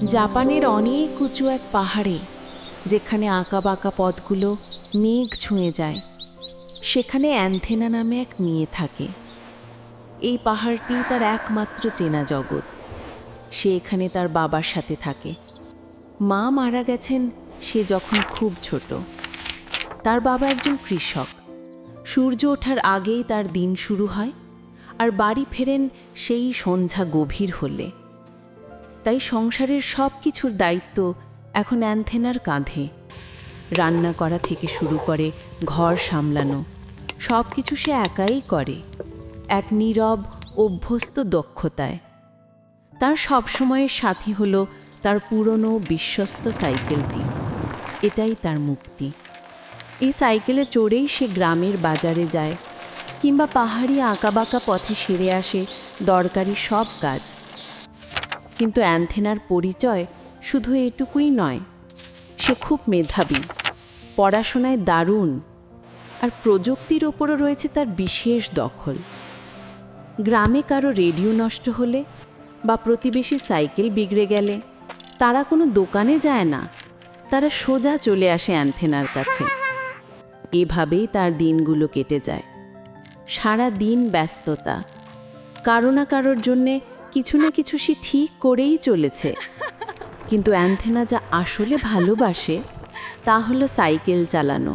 জাপানের অনেক উঁচু এক পাহাড়ে, যেখানে আঁকাবাঁকা পথগুলো মেঘ ছুঁয়ে যায়, সেখানে অ্যান্থেনা নামে এক মেয়ে থাকে। এই পাহাড়টি তার একমাত্র চেনা জগৎ। সে এখানে তার বাবার সাথে থাকে। মা মারা গেছেন সে যখন খুব ছোট। তার বাবা একজন কৃষক। সূর্য ওঠার আগেই তার দিন শুরু হয়, আর বাড়ি ফেরেন সেই সন্ধ্যা গভীর হলে। তাই সংসারের সব কিছুর দায়িত্ব এখন অ্যান্থেনার কাঁধে। রান্না করা থেকে শুরু করে ঘর সামলানো, সব কিছু সে একাই করে, এক নীরব অভ্যস্ত দক্ষতায়। তার সবসময়ের সাথী হলো তার পুরনো বিশ্বস্ত সাইকেলটি। এটাই তার মুক্তি। এই সাইকেলে চড়েই সে গ্রামের বাজারে যায়, কিংবা পাহাড়ি আঁকাবাঁকা পথে সেরে আসে দরকারি সব কাজ। কিন্তু অ্যান্থেনার পরিচয় শুধু এটুকুই নয়। সে খুব মেধাবী, পড়াশোনায় দারুণ, আর প্রযুক্তির ওপরও রয়েছে তার বিশেষ দখল। গ্রামে কারো রেডিও নষ্ট হলে বা প্রতিবেশী সাইকেল বিগড়ে গেলে তারা কোনো দোকানে যায় না, তারা সোজা চলে আসে অ্যান্থেনার কাছে। এভাবেই তার দিনগুলো কেটে যায়। সারা দিন ব্যস্ততা, কারো না কারোর জন্যে কিছু না কিছু সে ঠিক করেই চলেছে। কিন্তু অ্যান্থেনা যা আসলে ভালোবাসে তা হলো সাইকেল চালানো।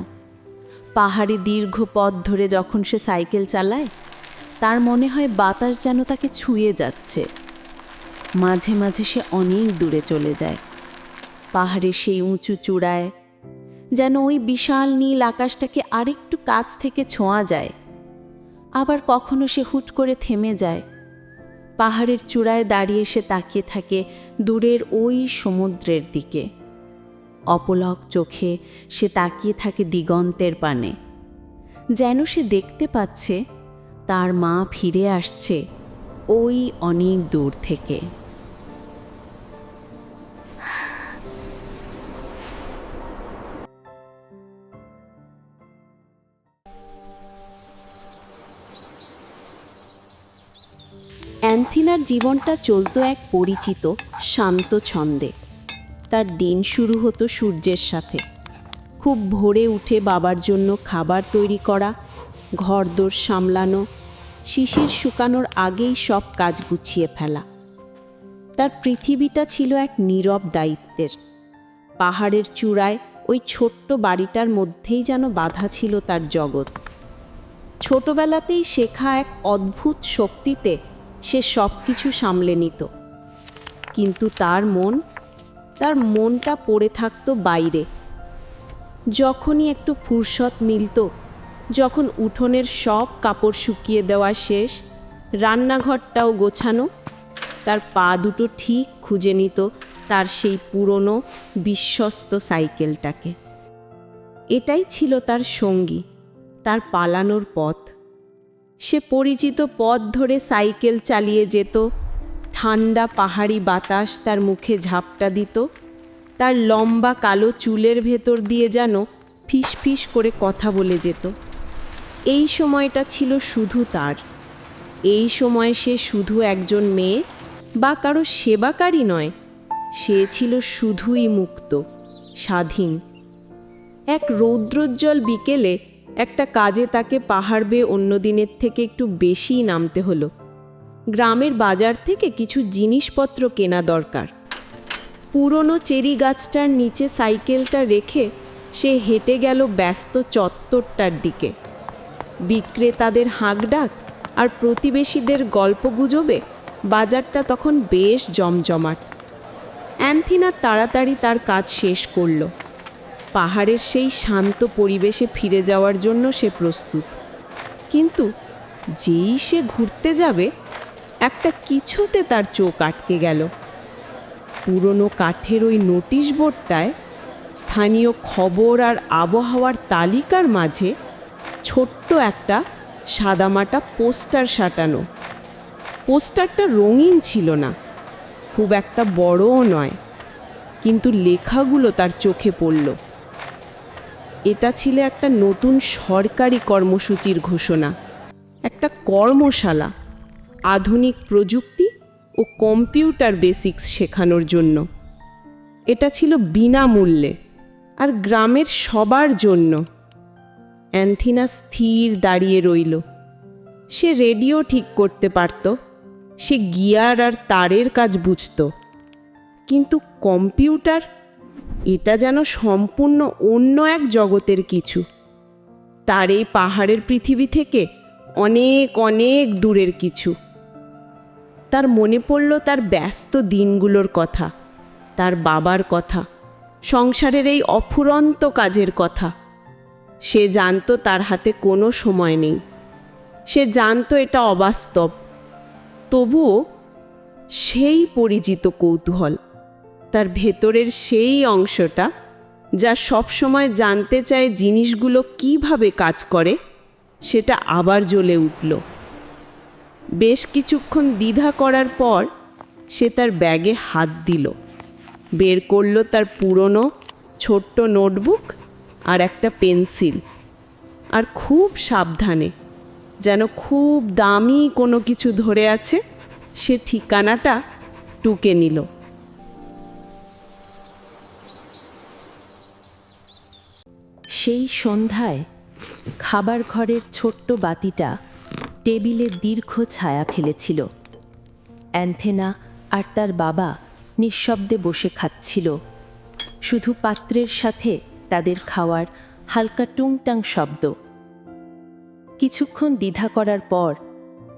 পাহাড়ি দীর্ঘ পথ ধরে যখন সে সাইকেল চালায়, তার মনে হয় বাতাস যেন তাকে ছুঁয়ে যাচ্ছে। মাঝে মাঝে সে অনেক দূরে চলে যায়, পাহাড়ের সেই উঁচু চূড়ায়, যেন ওই বিশাল নীল আকাশটাকে আরেকটু কাছ থেকে ছোঁয়া যায়। আবার কখনো সে হুট করে থেমে যায়, পাহাড়ের চূড়ায় দাঁড়িয়ে সে তাকিয়ে থাকে দূরের ওই সমুদ্রের দিকে। অপলক চোখে সে তাকিয়ে থাকে দিগন্তের পানে, যেন সে দেখতে পাচ্ছে তার মা ফিরে আসছে ওই অনেক দূর থেকে। অ্যান্থেনার জীবনটা চলত এক পরিচিত শান্ত ছন্দে। তার দিন শুরু হতো সূর্যের সাথে। খুব ভোরে উঠে বাবার জন্য খাবার তৈরি করা, ঘরদোর সামলানো, শিশির শুকানোর আগেই সব কাজ গুছিয়ে ফেলা। তার পৃথিবীটা ছিল এক নীরব দায়িত্বের। পাহাড়ের চূড়ায় ওই ছোট্ট বাড়িটার মধ্যেই যেন বাঁধা ছিল তার জগৎ। ছোটবেলাতেই শেখা এক অদ্ভুত শক্তিতে সে সব কিছু সামলে নিত। কিন্তু তার মনটা পড়ে থাকতো বাইরে। যখনই একটু ফুরসত মিলত, যখন উঠোনের সব কাপড় শুকিয়ে দেওয়া শেষ, রান্নাঘরটাও গোছানো, তার পা দুটো ঠিক খুঁজে নিত তার সেই পুরনো বিশ্বস্ত সাইকেলটাকে। এটাই ছিল তার সঙ্গী, তার পালানোর পথ। সে পরিচিত পথ ধরে সাইকেল চালিয়ে যেত। ঠান্ডা পাহাড়ি বাতাস তার মুখে ঝাপটা দিত। তার লম্বা কালো চুলের ভেতর দিয়ে যেন ফিসফিস করে কথা বলে যেত। এই সময়টা ছিল শুধু তার। এই সময় সে শুধু একজন মেয়ে বা কারো সেবাকারী নয়, সে ছিল শুধুই মুক্ত, স্বাধীন। এক রৌদ্রোজ্জ্বল বিকেলে একটা কাজে তাকে পাহাড় বেয়ে অন্য দিনের থেকে একটু বেশিই নামতে হলো। গ্রামের বাজার থেকে কিছু জিনিসপত্র কেনা দরকার। পুরনো চেরি গাছটার নিচে সাইকেলটা রেখে সে হেঁটে গেল ব্যস্ত চত্বরটার দিকে। বিক্রেতাদের হাঁকডাক আর প্রতিবেশীদের গল্পগুজবে বাজারটা তখন বেশ জমজমাট। অ্যান্থেনা তাড়াতাড়ি তার কাজ শেষ করল। পাহাড়ের সেই শান্ত পরিবেশে ফিরে যাওয়ার জন্য সে প্রস্তুত। কিন্তু যেই সে ঘুরতে যাবে, একটা কিছুতে তার চোখ আটকে গেল। পুরনো কাঠের ওই নোটিশ বোর্ডটায় স্থানীয় খবর আর আবহাওয়ার তালিকার মাঝে ছোট্ট একটা সাদামাটা পোস্টার সাঁটানো। পোস্টারটা রঙিন ছিল না, খুব একটা বড়ও নয়, কিন্তু লেখাগুলো তার চোখে পড়ল। এটা ছিল একটা নতুন সরকারি কর্মসূচির ঘোষণা, একটা কর্মশালা, আধুনিক প্রযুক্তি ও কম্পিউটার বেসিক্স শেখানোর জন্য। এটা ছিল বিনামূল্যে আর গ্রামের সবার জন্য। অ্যান্থিনা স্থির দাঁড়িয়ে রইল। সে রেডিও ঠিক করতে পারত, সে গিয়ার আর তারের কাজ বুঝত, কিন্তু কম্পিউটার, এটা যেন সম্পূর্ণ অন্য এক জগতের কিছু। তার এই পাহাড়ের পৃথিবী থেকে অনেক অনেক দূরের কিছু। তার মনে পড়ল তার ব্যস্ত দিনগুলোর কথা, তার বাবার কথা, সংসারের এই অফুরন্ত কাজের কথা। সে জানতো তার হাতে কোনো সময় নেই, সে জানতো এটা অবাস্তব। তবুও সেই পরিচিত কৌতূহল, তার ভেতরের সেই অংশটা যা সবসময় জানতে চায় জিনিসগুলো কিভাবে কাজ করে, সেটা আবার জ্বলে উঠল। বেশ কিছুক্ষণ দ্বিধা করার পর সে তার ব্যাগে হাত দিল, বের করল তার পুরনো ছোট্ট নোটবুক আর একটা পেন্সিল, আর খুব সাবধানে, যেন খুব দামি কোনো কিছু ধরে আছে, সে ঠিকানাটা টুকে নিল। সেই সন্ধ্যায় খাবার ঘরের ছোট্ট বাতিটা টেবিলে দীর্ঘ ছায়া ফেলেছিল। অ্যান্থেনা আর তার বাবা নিঃশব্দে বসে খাচ্ছিল, শুধু পাত্রের সাথে তাদের খাওয়ার হালকা টুংটাং শব্দ। কিছুক্ষণ দ্বিধা করার পর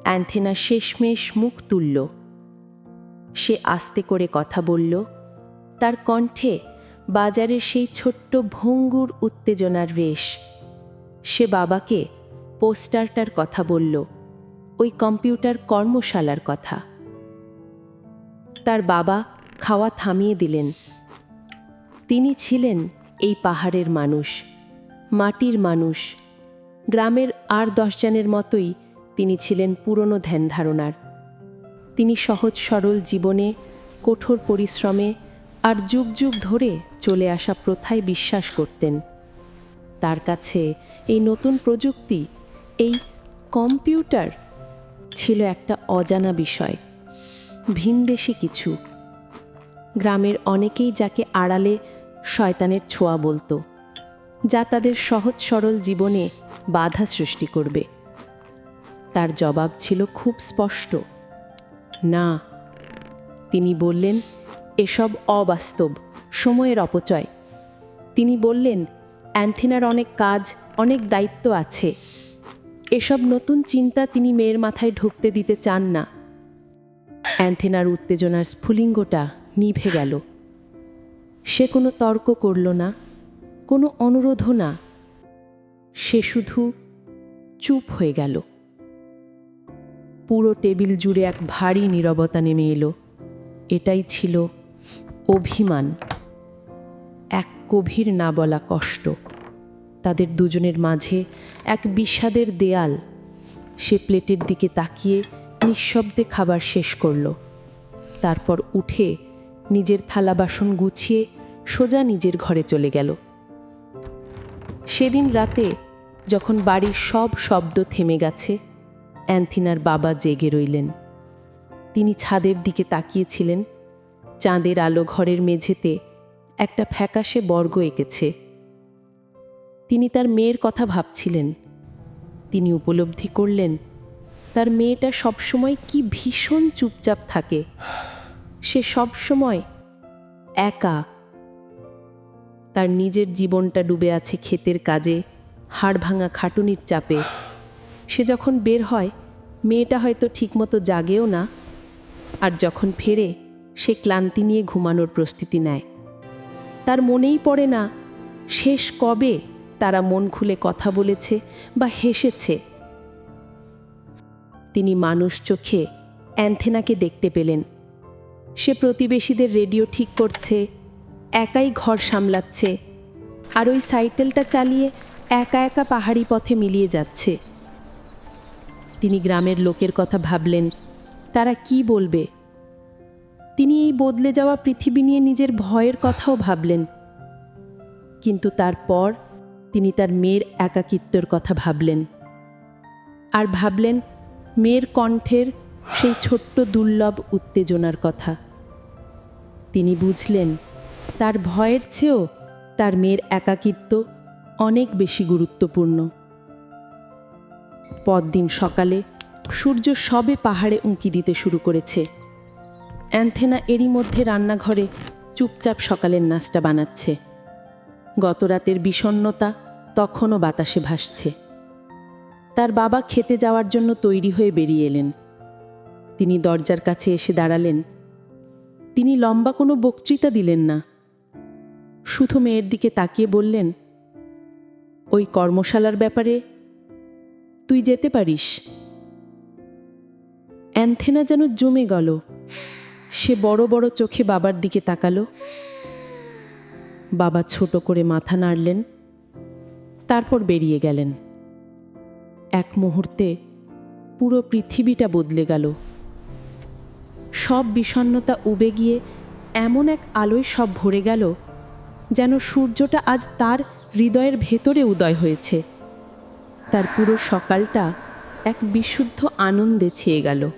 অ্যান্থেনা শেষমেশ মুখ তুলল। সে আস্তে করে কথা বলল, তার কণ্ঠে বাজারের সেই ছোট্ট ভঙ্গুর উত্তেজনার রেশ। সে বাবাকে পোস্টারটার কথা বলল, ওই কম্পিউটার কর্মশালার কথা। তার বাবা খাওয়া থামিয়ে দিলেন। তিনি ছিলেন এই পাহাড়ের মানুষ, মাটির মানুষ। গ্রামের আর 10 জনের মতোই তিনি ছিলেন পুরনো ধ্যান ধারণার। তিনি সহজ সরল জীবনে, কঠোর পরিশ্রমে আর যুগ যুগ ধরে চলে আসা প্রথায় বিশ্বাস করতেন। তার কাছে এই নতুন প্রযুক্তি, এই কম্পিউটার ছিল একটা অজানা বিষয়, ভিনদেশি কিছু। গ্রামের অনেকেই যাকে আড়ালে শয়তানের ছোঁয়া বলতো, যা তাদের সহজ সরল জীবনে বাধা সৃষ্টি করবে। তার জবাব ছিল খুব স্পষ্ট, না। তিনি বললেন, এসব অবাস্তব, সময়ের অপচয়। তিনি বললেন, অ্যান্থিনার অনেক কাজ, অনেক দায়িত্ব আছে। এসব নতুন চিন্তা তিনি মেয়ের মাথায় ঢুকতে দিতে চান না। অ্যান্থেনার উত্তেজনার স্ফুলিঙ্গটা নিভে গেল। সে কোনো তর্ক করল না, কোনো অনুরোধও না। সে শুধু চুপ হয়ে গেল। পুরো টেবিল জুড়ে এক ভারী নীরবতা নেমে এলো। এটাই ছিল অভিমান, এক গভীর না বলা কষ্ট। তাদের দুজনের মাঝে এক বিষাদের দেয়াল। সে প্লেটের দিকে তাকিয়ে নিঃশব্দে খাবার শেষ করল। তারপর উঠে নিজের থালা বাসন গুছিয়ে সোজা নিজের ঘরে চলে গেল। সেদিন রাতে যখন বাড়ির সব শব্দ থেমে গেছে, অ্যান্থিনার বাবা জেগে রইলেন। তিনি ছাদের দিকে তাকিয়েছিলেন। চাঁদের আলো ঘরের মেঝেতে একটা ফ্যাকাশে বর্গ এঁকেছে। তিনি তার মেয়ের কথা ভাবছিলেন। তিনি উপলব্ধি করলেন তার মেয়েটা সবসময় কি ভীষণ চুপচাপ থাকে। সে সবসময় একা। তার নিজের জীবনটা ডুবে আছে ক্ষেতের কাজে, হাড় ভাঙা খাটুনির চাপে। সে যখন বের হয়, মেয়েটা হয়তো ঠিকমতো জাগেও না, আর যখন ফেরে সে ক্লান্তি নিয়ে ঘুমানোর প্রস্তুতি নেয়। তার মনেই পড়ে না শেষ কবে তারা মন খুলে কথা বলেছে বা হেসেছে। তিনি মানুষ চোখে অ্যান্থেনাকে দেখতে পেলেন। সে প্রতিবেশীদের রেডিও ঠিক করছে, একাই ঘর সামলাচ্ছে, আর ওই সাইকেলটা চালিয়ে একা একা পাহাড়ি পথে মিলিয়ে যাচ্ছে। তিনি গ্রামের লোকের কথা ভাবলেন, তারা কি বলবে। তিনি এই বদলে যাওয়া পৃথিবী নিয়ে নিজের ভয়ের কথাও ভাবলেন। কিন্তু তারপর তিনি তার মেয়ের একাকিত্বের কথা ভাবলেন, আর ভাবলেন মেয়ের কণ্ঠের সেই ছোট্ট দুর্লভ উত্তেজনার কথা। তিনি বুঝলেন তার ভয়ের চেয়েও তার মেয়ের একাকিত্ব অনেক বেশি গুরুত্বপূর্ণ। পরদিন সকালে সূর্য সবে পাহাড়ে উঁকি দিতে শুরু করেছে। অ্যান্থেনা এরই মধ্যে রান্নাঘরে চুপচাপ সকালের নাস্তা বানাচ্ছে। গত রাতের বিষণ্ণতা তখনও বাতাসে ভাসছে। তার বাবা খেতে যাওয়ার জন্য তৈরি হয়ে বেরিয়ে এলেন। তিনি দরজার কাছে এসে দাঁড়ালেন। তিনি লম্বা কোনো বক্তৃতা দিলেন না, শুধু মেয়ের দিকে তাকিয়ে বললেন, ওই কর্মশালার ব্যাপারে তুই যেতে পারিস। অ্যান্থেনা যেন জমে গেল। সে বড় বড় চোখে বাবার দিকে তাকালো। বাবা ছোট করে মাথা নাড়লেন, তারপর বেরিয়ে গেলেন। এক মুহূর্তে পুরো পৃথিবীটা বদলে গেল। সব বিষণ্ণতা উবে গিয়ে এমন এক আলোয় সব ভরে গেল, যেন সূর্যটা আজ তার হৃদয়ের ভেতরে উদয় হয়েছে। তার পুরো সকালটা এক বিশুদ্ধ আনন্দে ছেয়ে গেল।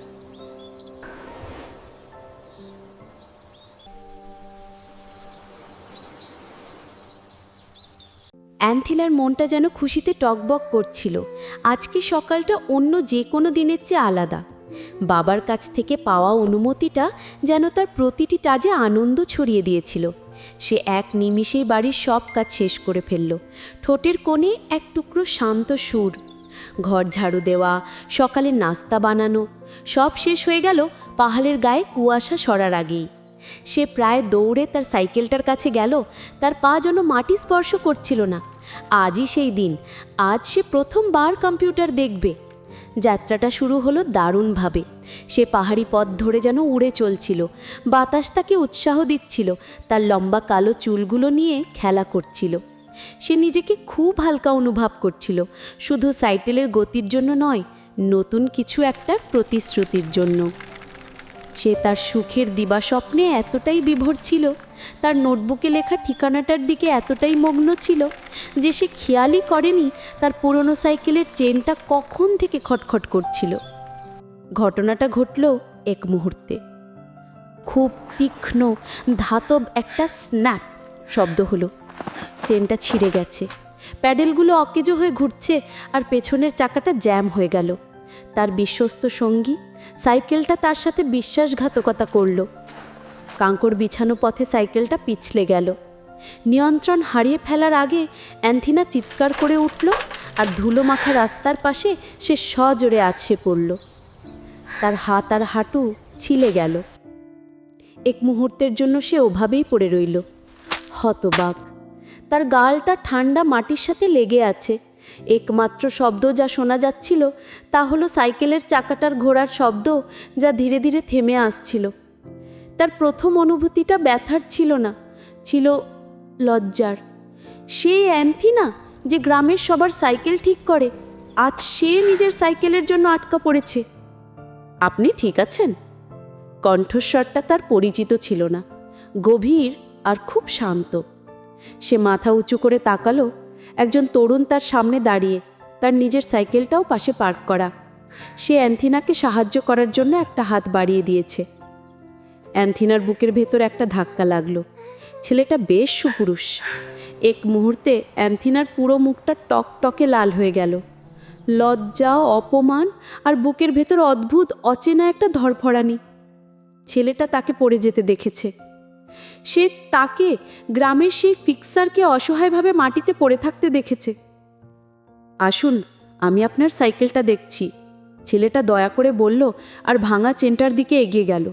অ্যান্থিলার মনটা যেন খুশিতে টকবক করছিল। আজকে সকালটা অন্য যে কোনো দিনের চেয়ে আলাদা। বাবার কাছ থেকে পাওয়া অনুমতিটা যেন তার প্রতিটি কাজে আনন্দ ছড়িয়ে দিয়েছিল। সে এক নিমিষেই বাড়ির সব কাজ শেষ করে ফেলল। ঠোঁটের কোণে এক টুকরো শান্ত সুর। ঘর ঝাড়ু দেওয়া, সকালে নাস্তা বানানো, সব শেষ হয়ে গেল পাহাড়ের গায়ে কুয়াশা সরার আগেই। সে প্রায় দৌড়ে তার সাইকেলটার কাছে গেল। তার পা যেন মাটি স্পর্শ করছিল না। আজই সেই দিন। আজ সে প্রথমবার কম্পিউটার দেখবে। যাত্রাটা শুরু হলো দারুণভাবে। সে পাহাড়ি পথ ধরে যেন উড়ে চলছিল। বাতাস তাকে উৎসাহ দিচ্ছিল, তার লম্বা কালো চুলগুলো নিয়ে খেলা করছিল। সে নিজেকে খুব হালকা অনুভব করছিল, শুধু সাইকেলের গতির জন্য নয়, নতুন কিছু একটা প্রতিশ্রুতির জন্য। সে তার সুখের দিবাস্বপ্নে এতটাই বিভোর ছিল, তার নোটবুকে লেখা ঠিকানাটার দিকে এতটাই মগ্ন ছিল যে সে খেয়ালই করেনি তার পুরনো সাইকেলের চেনটা কখন থেকে খটখট করছিল। ঘটনাটা ঘটল এক মুহূর্তে। খুব তীক্ষ্ণ ধাতব একটা স্ন্যাপ শব্দ হলো। চেনটা ছিঁড়ে গেছে। প্যাডেলগুলো অকেজো হয়ে ঘুরছে আর পেছনের চাকাটা জ্যাম হয়ে গেল। তার বিশ্বস্ত সঙ্গী সাইকেলটা তার সাথে বিশ্বাসঘাতকতা করল। কাঁকড় বিছানো পথে সাইকেলটা পিছলে গেল। নিয়ন্ত্রণ হারিয়ে ফেলার আগে অ্যান্থিনা চিৎকার করে উঠল আর ধুলো মাখা রাস্তার পাশে সে সজোরে আছড়ে পড়ল। তার হাত আর হাঁটু ছিলে গেল। এক মুহূর্তের জন্য সে ওভাবেই পড়ে রইল, হতবাক। তার গালটা ঠান্ডা মাটির সাথে লেগে আছে। একমাত্র শব্দ যা শোনা যাচ্ছিল তা হলো সাইকেলের চাকাটার ঘোরার শব্দ, যা ধীরে ধীরে থেমে আসছিল। তার প্রথম অনুভূতিটা ব্যথার ছিল না, ছিল লজ্জার। সে অ্যান্থিনা যে গ্রামের সবার সাইকেল ঠিক করে, আজ সে নিজের সাইকেলের জন্য আটকা পড়েছে। আপনি ঠিক আছেন? কণ্ঠস্বরটা তার পরিচিত ছিল না, গভীর আর খুব শান্ত। সে মাথা উঁচু করে তাকালো। একজন তরুণ তার সামনে দাঁড়িয়ে, তার নিজের সাইকেলটাও পাশে পার্ক করা। সে অ্যান্থিনাকে সাহায্য করার জন্য একটা হাত বাড়িয়ে দিয়েছে। অ্যান্থিনার বুকের ভেতর একটা ধাক্কা লাগলো। ছেলেটা বেশ সুপুরুষ। এক মুহূর্তে অ্যান্থিনার পুরো মুখটা টকটকে লাল হয়ে গেল। লজ্জা, অপমান আর বুকের ভেতর অদ্ভুত অচেনা একটা ধরফরানি। ছেলেটা তাকে পড়ে যেতে দেখেছে। সে তাকে, গ্রামের সেই ফিক্সারকে অসহায়ভাবে মাটিতে পড়ে থাকতে দেখেছে। আসুন, আমি আপনার সাইকেলটা দেখছি, ছেলেটা দয়া করে বলল আর ভাঙা চেনটার দিকে এগিয়ে গেল।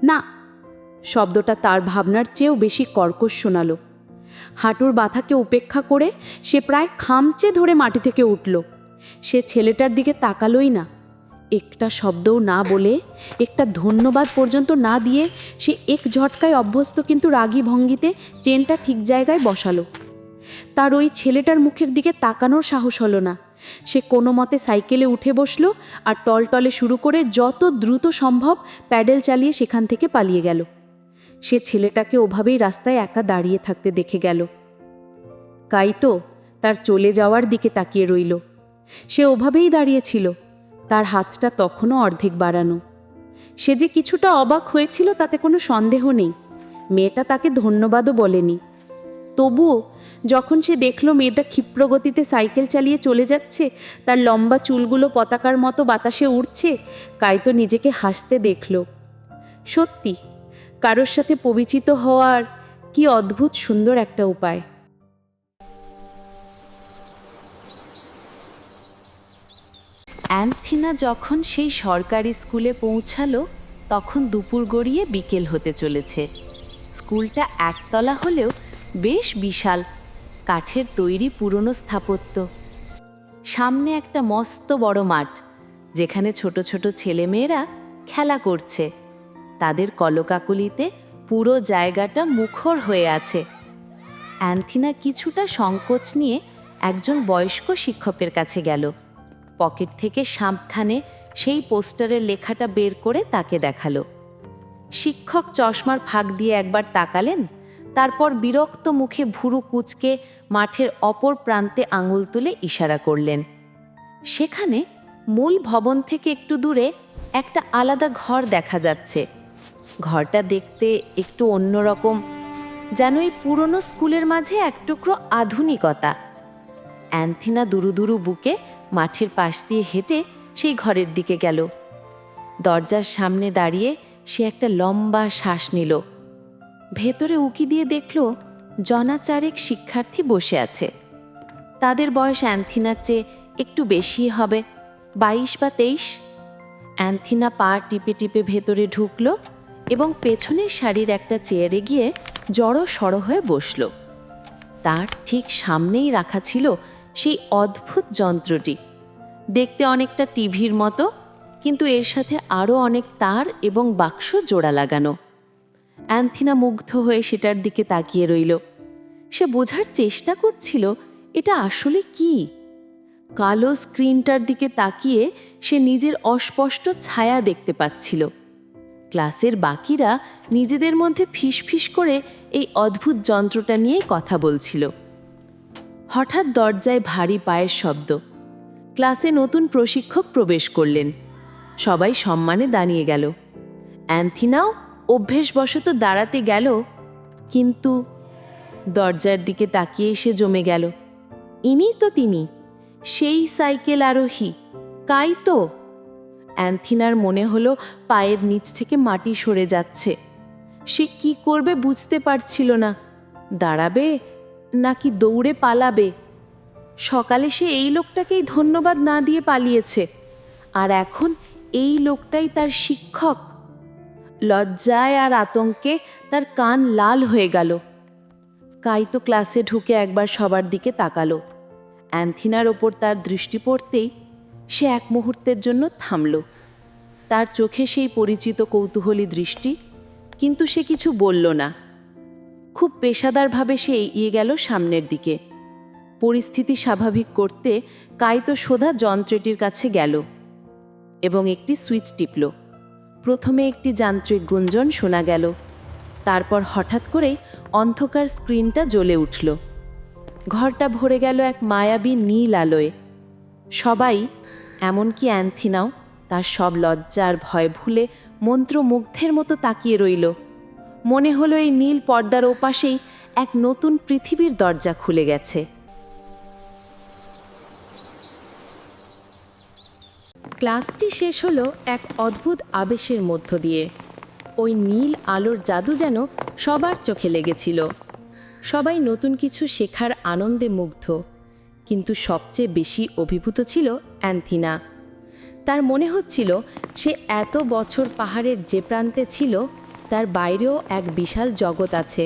না, শব্দটা তার ভাবনার চেয়েও বেশি কর্কশ শোনালো। হাঁটুর ব্যথাকে উপেক্ষা করে সে প্রায় খামচে ধরে মাটি থেকে উঠল। সে ছেলেটার দিকে তাকালোই না। একটা শব্দও না বলে, একটা ধন্যবাদ পর্যন্ত না দিয়ে সে এক ঝটকায় অভ্যস্ত কিন্তু রাগী ভঙ্গিতে চেনটা ঠিক জায়গায় বসালো। তার ওই ছেলেটার মুখের দিকে তাকানোর সাহস হলো না। সে কোনো মতে সাইকেলে উঠে বসলো আর টলটলে শুরু করে যত দ্রুত সম্ভব প্যাডেল চালিয়ে সেখান থেকে পালিয়ে গেল। সে ছেলেটাকে ওভাবেই রাস্তায় একা দাঁড়িয়ে থাকতে দেখে গেল। কাইতো তার চলে যাওয়ার দিকে তাকিয়ে রইল। সে ওভাবেই দাঁড়িয়েছিল, তার হাতটা তখনও অর্ধেক বাড়ানো। সে যে কিছুটা অবাক হয়েছিল তাতে কোনো সন্দেহ নেই। মেয়েটা তাকে ধন্যবাদও বলেনি। তবুও যখন সে দেখলো মেয়েটা ক্ষিপ্রগতিতে সাইকেল চালিয়ে চলে যাচ্ছে, তার লম্বা চুলগুলো পতাকার মতো বাতাসে উড়ছে, কাইতো নিজেকে হাসতে দেখল। সত্যি, কারোর সাথে পরিচিত হওয়ার কি অদ্ভুত সুন্দর একটা উপায়। অ্যান্থিনা যখন সেই সরকারি স্কুলে পৌঁছালো তখন দুপুর গড়িয়ে বিকেল হতে চলেছে। স্কুলটা একতলা হলেও বেশ বিশাল, কাঠের তৈরি পুরনো স্থাপত্য। সামনে একটা মস্ত বড় মাঠ, যেখানে ছোট ছোট ছেলেমেয়েরা খেলা করছে। তাদের কলকাকলিতে পুরো জায়গাটা মুখর হয়ে আছে। অ্যান্থিনা কিছুটা সংকোচ নিয়ে একজন বয়স্ক শিক্ষকের কাছে গেল। পকেট থেকে সাবধানে সেই পোস্টারের লেখাটা বের করে তাকে দেখালো। শিক্ষক চশমার ফাঁক দিয়ে একবার তাকালেন, তারপর বিরক্ত মুখে ভুরু কুঁচকে মাঠের অপর প্রান্তে আঙুল তুলে ইশারা করলেন। সেখানে মূল ভবন থেকে একটু দূরে একটা আলাদা ঘর দেখা যাচ্ছে। ঘরটা দেখতে একটু অন্যরকম, যেন এই পুরনো স্কুলের মাঝে এক টুকরো আধুনিকতা। অ্যান্থিনা দুরু দুরু বুকে মাঠের পাশ দিয়ে হেঁটে সেই ঘরের দিকে গেল। দরজার সামনে দাঁড়িয়ে সে একটা লম্বা শ্বাস নিল। ভেতরে উকি দিয়ে দেখল জনাচারেক শিক্ষার্থী বসে আছে। তাদের বয়স অ্যান্থিনার চেয়ে একটু বেশি হবে, 22 বা 23। অ্যান্থিনা পা টিপে টিপে ভেতরে ঢুকল এবং পেছনের সারির একটা চেয়ারে গিয়ে জড়ো সড়ো হয়ে বসল। তার ঠিক সামনেই রাখা ছিল সেই অদ্ভুত যন্ত্রটি। দেখতে অনেকটা টিভির মতো, কিন্তু এর সাথে আরও অনেক তার এবং বাক্স জোড়া লাগানো। অ্যান্থিনা মুগ্ধ হয়ে সেটার দিকে তাকিয়ে রইল। সে বোঝার চেষ্টা করছিল এটা আসলে কি। কালো স্ক্রিনটার দিকে তাকিয়ে সে নিজের অস্পষ্ট ছায়া দেখতে পাচ্ছিল। ক্লাসের বাকিরা নিজেদের মধ্যে ফিসফিস করে এই অদ্ভুত যন্ত্রটা নিয়েই কথা বলছিল। হঠাৎ দরজায় ভারী পায়ের শব্দ। ক্লাসে নতুন প্রশিক্ষক প্রবেশ করলেন। সবাই সম্মানে দাঁড়িয়ে গেল। অ্যান্থিনাও অভ্যেসবশত দাঁড়াতে গেল, কিন্তু দরজার দিকে তাকিয়ে সে জমে গেল। ইনিই তো তিনি, সেই সাইকেল আরোহী কাইতো। অ্যান্থিনার মনে হলো পায়ের নিচ থেকে মাটি সরে যাচ্ছে। সে কি করবে বুঝতে পারছিল না, দাঁড়াবে নাকি দৌড়ে পালাবে। সকালে সে এই লোকটাকেই ধন্যবাদ না দিয়ে পালিয়েছে, আর এখন এই লোকটাই তার শিক্ষক। লজ্জায় আর আতঙ্কে তার কান লাল হয়ে গেল। কাইতো ক্লাসে ঢুকে একবার সবার দিকে তাকালো। অ্যান্থিনার ওপর তার দৃষ্টি পড়তেই সে এক মুহূর্তের জন্য থামল। তার চোখে সেই পরিচিত কৌতূহলী দৃষ্টি, কিন্তু সে কিছু বলল না। খুব পেশাদারভাবে সে এগিয়ে গেল সামনের দিকে। পরিস্থিতি স্বাভাবিক করতে কাইতো সোজা যন্ত্রটির কাছে গেল এবং একটি সুইচ টিপল। প্রথমে একটি যান্ত্রিক গুঞ্জন শোনা গেল, তারপর হঠাৎ করেই অন্ধকার স্ক্রিনটা জ্বলে উঠল। ঘরটা ভরে গেল এক মায়াবী নীল আলোয়। সবাই, এমনকি অ্যান্থিনাও, তার সব লজ্জা আর ভয় ভুলে মন্ত্রমুগ্ধের মতো তাকিয়ে রইল। মনে হলো এই নীল পর্দার ওপাশেই এক নতুন পৃথিবীর দরজা খুলে গেছে। ক্লাসটি শেষ হলো এক অদ্ভুত আবেশের মধ্য দিয়ে। ওই নীল আলোর জাদু যেন সবার চোখে লেগেছিল। সবাই নতুন কিছু শেখার আনন্দে মুগ্ধ, কিন্তু সবচেয়ে বেশি অভিভূত ছিল অ্যান্থিনা। তার মনে হচ্ছিল সে এত বছর পাহাড়ের যে প্রান্তে ছিল তার বাইরেও এক বিশাল জগৎ আছে।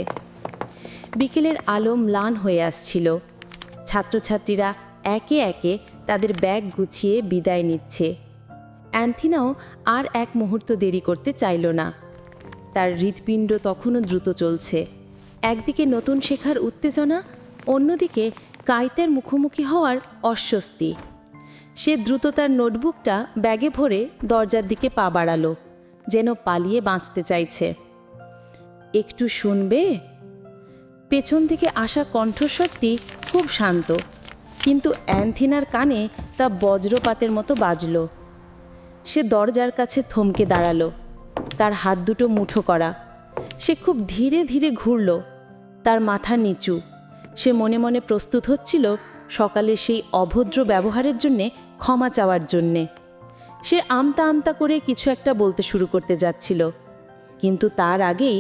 বিকেলের আলো ম্লান হয়ে আসছিল। ছাত্রছাত্রীরা একে একে তাদের ব্যাগ গুছিয়ে বিদায় নিচ্ছে। অ্যান্থিনাও আর এক মুহূর্ত দেরি করতে চাইল না। তার হৃৎপিণ্ড তখনও দ্রুত চলছে। একদিকে নতুন শেখার উত্তেজনা, অন্যদিকে কাইতের মুখোমুখি হওয়ার অস্বস্তি। সে দ্রুত তার নোটবুকটা ব্যাগে ভরে দরজার দিকে পা বাড়ালো, যেন পালিয়ে বাঁচতে চাইছে। একটু শুনবে? পেছন থেকে আসা কণ্ঠস্বরটি খুব শান্ত, কিন্তু অ্যান্থিনার কানে তা বজ্রপাতের মতো বাজল। সে দরজার কাছে থমকে দাঁড়ালো, তার হাত দুটো মুঠো করা। সে খুব ধীরে ধীরে ঘুরল, তার মাথা নিচু। সে মনে মনে প্রস্তুত হচ্ছিল সকালে সেই অভদ্র ব্যবহারের জন্যে ক্ষমা চাওয়ার জন্যে। সে আমতা আমতা করে কিছু একটা বলতে শুরু করতে যাচ্ছিল, কিন্তু তার আগেই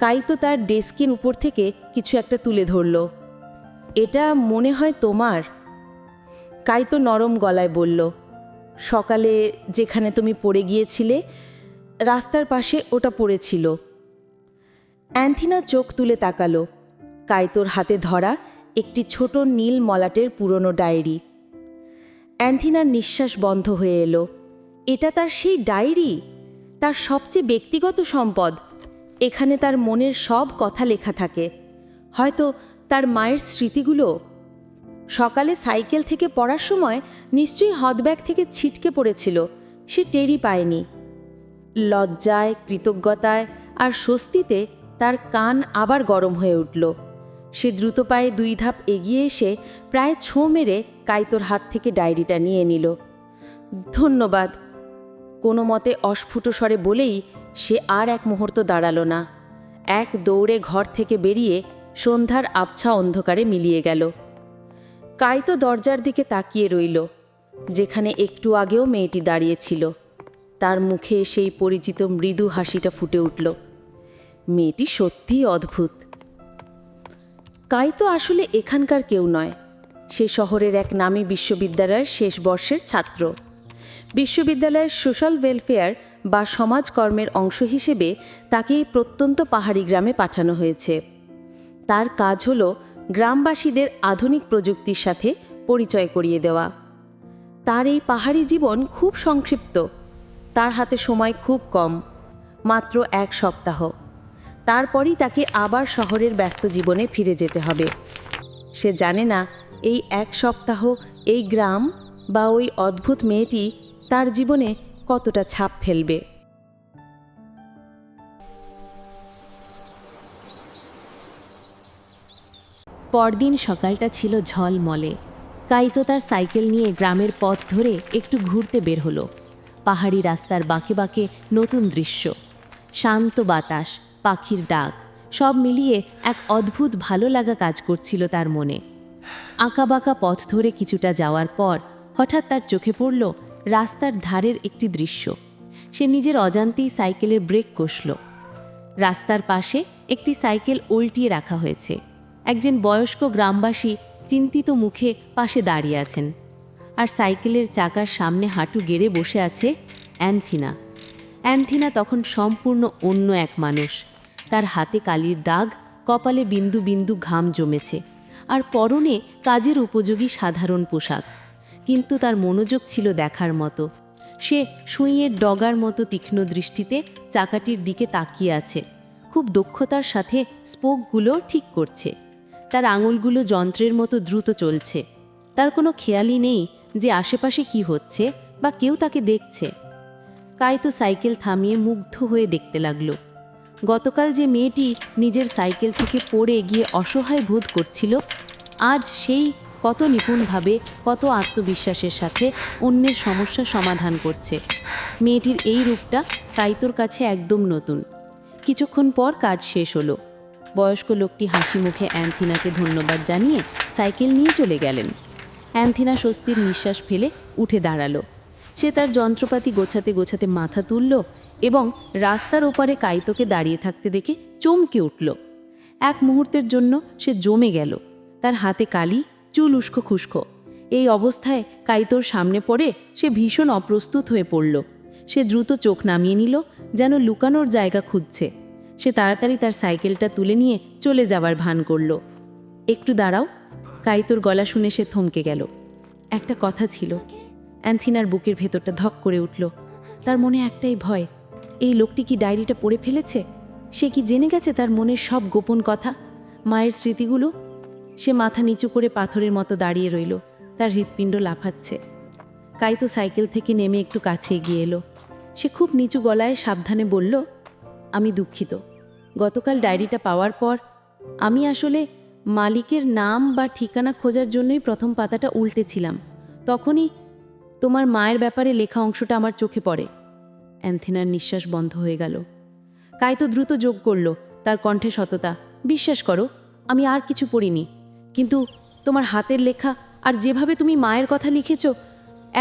কাইতো তার ডেস্কের উপর থেকে কিছু একটা তুলে ধরল। এটা মনে হয় তোমার। কাইতো নরম গলায় বলল, সকালে যেখানে তুমি পড়ে গিয়েছিলে রাস্তার পাশে ওটা পড়েছিল। অ্যান্থিনা চোখ তুলে তাকালো। কাইতোর হাতে ধরা একটি ছোট নীল মলাটের পুরনো ডায়েরি। অ্যান্থিনার নিঃশ্বাস বন্ধ হয়ে এলো। এটা তার সেই ডায়েরি, তার সবচেয়ে ব্যক্তিগত সম্পদ। এখানে তার মনের সব কথা লেখা থাকে, হয়তো তার মায়ের স্মৃতিগুলো। সকালে সাইকেল থেকে পড়ার সময় নিশ্চয়ই হদব্যাগ থেকে ছিটকে পড়েছিল, সে টেরই পায়নি। লজ্জায়, কৃতজ্ঞতায় আর স্বস্তিতে তার কান আবার গরম হয়ে উঠল। সে দ্রুত পায়ে 2 ধাপ এগিয়ে এসে প্রায় ছোঁ মেরে কাইতোর হাত থেকে ডায়েরিটা নিয়ে নিল। ধন্যবাদ, কোনো মতে অস্ফুট স্বরে বলেই সে আর এক মুহূর্ত দাঁড়ালো না। এক দৌড়ে ঘর থেকে বেরিয়ে সন্ধ্যার আবছা অন্ধকারে মিলিয়ে গেল। কাইতো দরজার দিকে তাকিয়ে রইল, যেখানে একটু আগেও মেয়েটি দাঁড়িয়েছিল। তার মুখে সেই পরিচিত মৃদু হাসিটা ফুটে উঠল। মেয়েটি সত্যিই অদ্ভুত। কাইতো আসলে এখানকার কেউ নয়। সে শহরের এক নামী বিশ্ববিদ্যালয়ের শেষ বর্ষের ছাত্র। বিশ্ববিদ্যালয়ের সোশ্যাল ওয়েলফেয়ার বা সমাজকর্মের অংশ হিসেবে তাকে এই প্রত্যন্ত পাহাড়ি গ্রামে পাঠানো হয়েছে। তার কাজ হল গ্রামবাসীদের আধুনিক প্রযুক্তির সাথে পরিচয় করিয়ে দেওয়া। তার এই পাহাড়ি জীবন খুব সংক্ষিপ্ত। তার হাতে সময় খুব কম, মাত্র 1 সপ্তাহ। তারপরই তাকে আবার শহরের ব্যস্ত জীবনে ফিরে যেতে হবে। সে জানে না এই 1 সপ্তাহ এই গ্রাম বা ওই অদ্ভুত মেয়েটি তার জীবনে কতটা ছাপ ফেলবে। পরদিন সকালটা ছিল ঝলমলে। কাইতো তার সাইকেল নিয়ে গ্রামের পথ ধরে একটু ঘুরতে বের হলো। পাহাড়ি রাস্তার বাঁকে বাঁকে নতুন দৃশ্য, শান্ত বাতাস, পাখির ডাক, সব মিলিয়ে এক অদ্ভুত ভালো লাগা কাজ করছিল তার মনে। আঁকাবাঁকা পথ ধরে কিছুটা যাওয়ার পর হঠাৎ তার চোখে পড়ল রাস্তার ধারের একটি দৃশ্য। সে নিজের অজান্তেই সাইকেলের ব্রেক কষল। রাস্তার পাশে একটি সাইকেল উল্টিয়ে রাখা হয়েছে। একজন বয়স্ক গ্রামবাসী চিন্তিত মুখে পাশে দাঁড়িয়ে আছেন, আর সাইকেলের চাকার সামনে হাঁটু গেড়ে বসে আছে অ্যান্থিনা। অ্যান্থিনা তখন সম্পূর্ণ অন্য এক মানুষ। তার হাতে কালির দাগ, কপালে বিন্দু বিন্দু ঘাম জমেছে, আর পরনে কাজের উপযোগী সাধারণ পোশাক। কিন্তু তার মনোযোগ ছিল দেখার মতো। সে সুইয়ের ডগার মতো তীক্ষ্ণ দৃষ্টিতে চাকাটির দিকে তাকিয়ে আছে, খুব দক্ষতার সাথে স্পোকগুলো ঠিক করছে। তার আঙুলগুলো যন্ত্রের মতো দ্রুত চলছে। তার কোনো খেয়ালই নেই যে আশেপাশে কি হচ্ছে বা কেউ তাকে দেখছে। কাইতো সাইকেল থামিয়ে মুগ্ধ হয়ে দেখতে লাগলো। গতকাল যে মেয়েটি নিজের সাইকেল থেকে পড়ে গিয়ে অসহায় বোধ করছিল, আজ সেই কত নিপুণভাবে, কত আত্মবিশ্বাসের সাথে অন্যের সমস্যা সমাধান করছে। মেয়েটির এই রূপটা কাইতোর কাছে একদম নতুন। কিছুক্ষণ পর কাজ শেষ হলো। বয়স্ক লোকটি হাসি মুখে অ্যান্থিনাকে ধন্যবাদ জানিয়ে সাইকেল নিয়ে চলে গেলেন। অ্যান্থিনা স্বস্তির নিঃশ্বাস ফেলে উঠে দাঁড়ালো। সে তার যন্ত্রপাতি গোছাতে গোছাতে মাথা তুলল এবং রাস্তার ওপারে কাইতোকে দাঁড়িয়ে থাকতে দেখে চমকে উঠল। এক মুহূর্তের জন্য সে জমে গেল। তার হাতে কালি, চুল উস্কো খুস্কো। এই অবস্থায় কাইতোর সামনে পড়ে সে ভীষণ অপ্রস্তুত হয়ে পড়ল। সে দ্রুত চোখ নামিয়ে নিল, যেন লুকানোর জায়গা খুঁজছে। সে তাড়াতাড়ি তার সাইকেলটা তুলে নিয়ে চলে যাবার ভান করল। একটু দাঁড়াও। কাইতোর গলা শুনে সে থমকে গেল। একটা কথা ছিল। অ্যান্থিনার বুকের ভেতরটা ধক করে উঠল। তার মনে একটাই ভয়, এই লোকটি কি ডায়েরিটা পড়ে ফেলেছে? সে কি জেনে গেছে তার মনের সব গোপন কথা, মায়ের স্মৃতিগুলো? সে মাথা নিচু করে পাথরের মতো দাঁড়িয়ে রইল, তার হৃৎপিণ্ড লাফাচ্ছে। কাইতো সাইকেল থেকে নেমে একটু কাছে এগিয়ে এলো। সে খুব নিচু গলায় সাবধানে বলল, আমি দুঃখিত। গতকাল ডায়েরিটা পাওয়ার পর আমি আসলে মালিকের নাম বা ঠিকানা খোঁজার জন্যই প্রথম পাতাটা উল্টেছিলাম। তখনই তোমার মায়ের ব্যাপারে লেখা অংশটা আমার চোখে পড়ে। অ্যান্থিনার নিঃশ্বাস বন্ধ হয়ে গেল। কাইতো দ্রুত যোগ করল, তার কণ্ঠে সততা। বিশ্বাস করো, আমি আর কিছু পড়িনি, কিন্তু তোমার হাতের লেখা আর যেভাবে তুমি মায়ের কথা লিখেছ,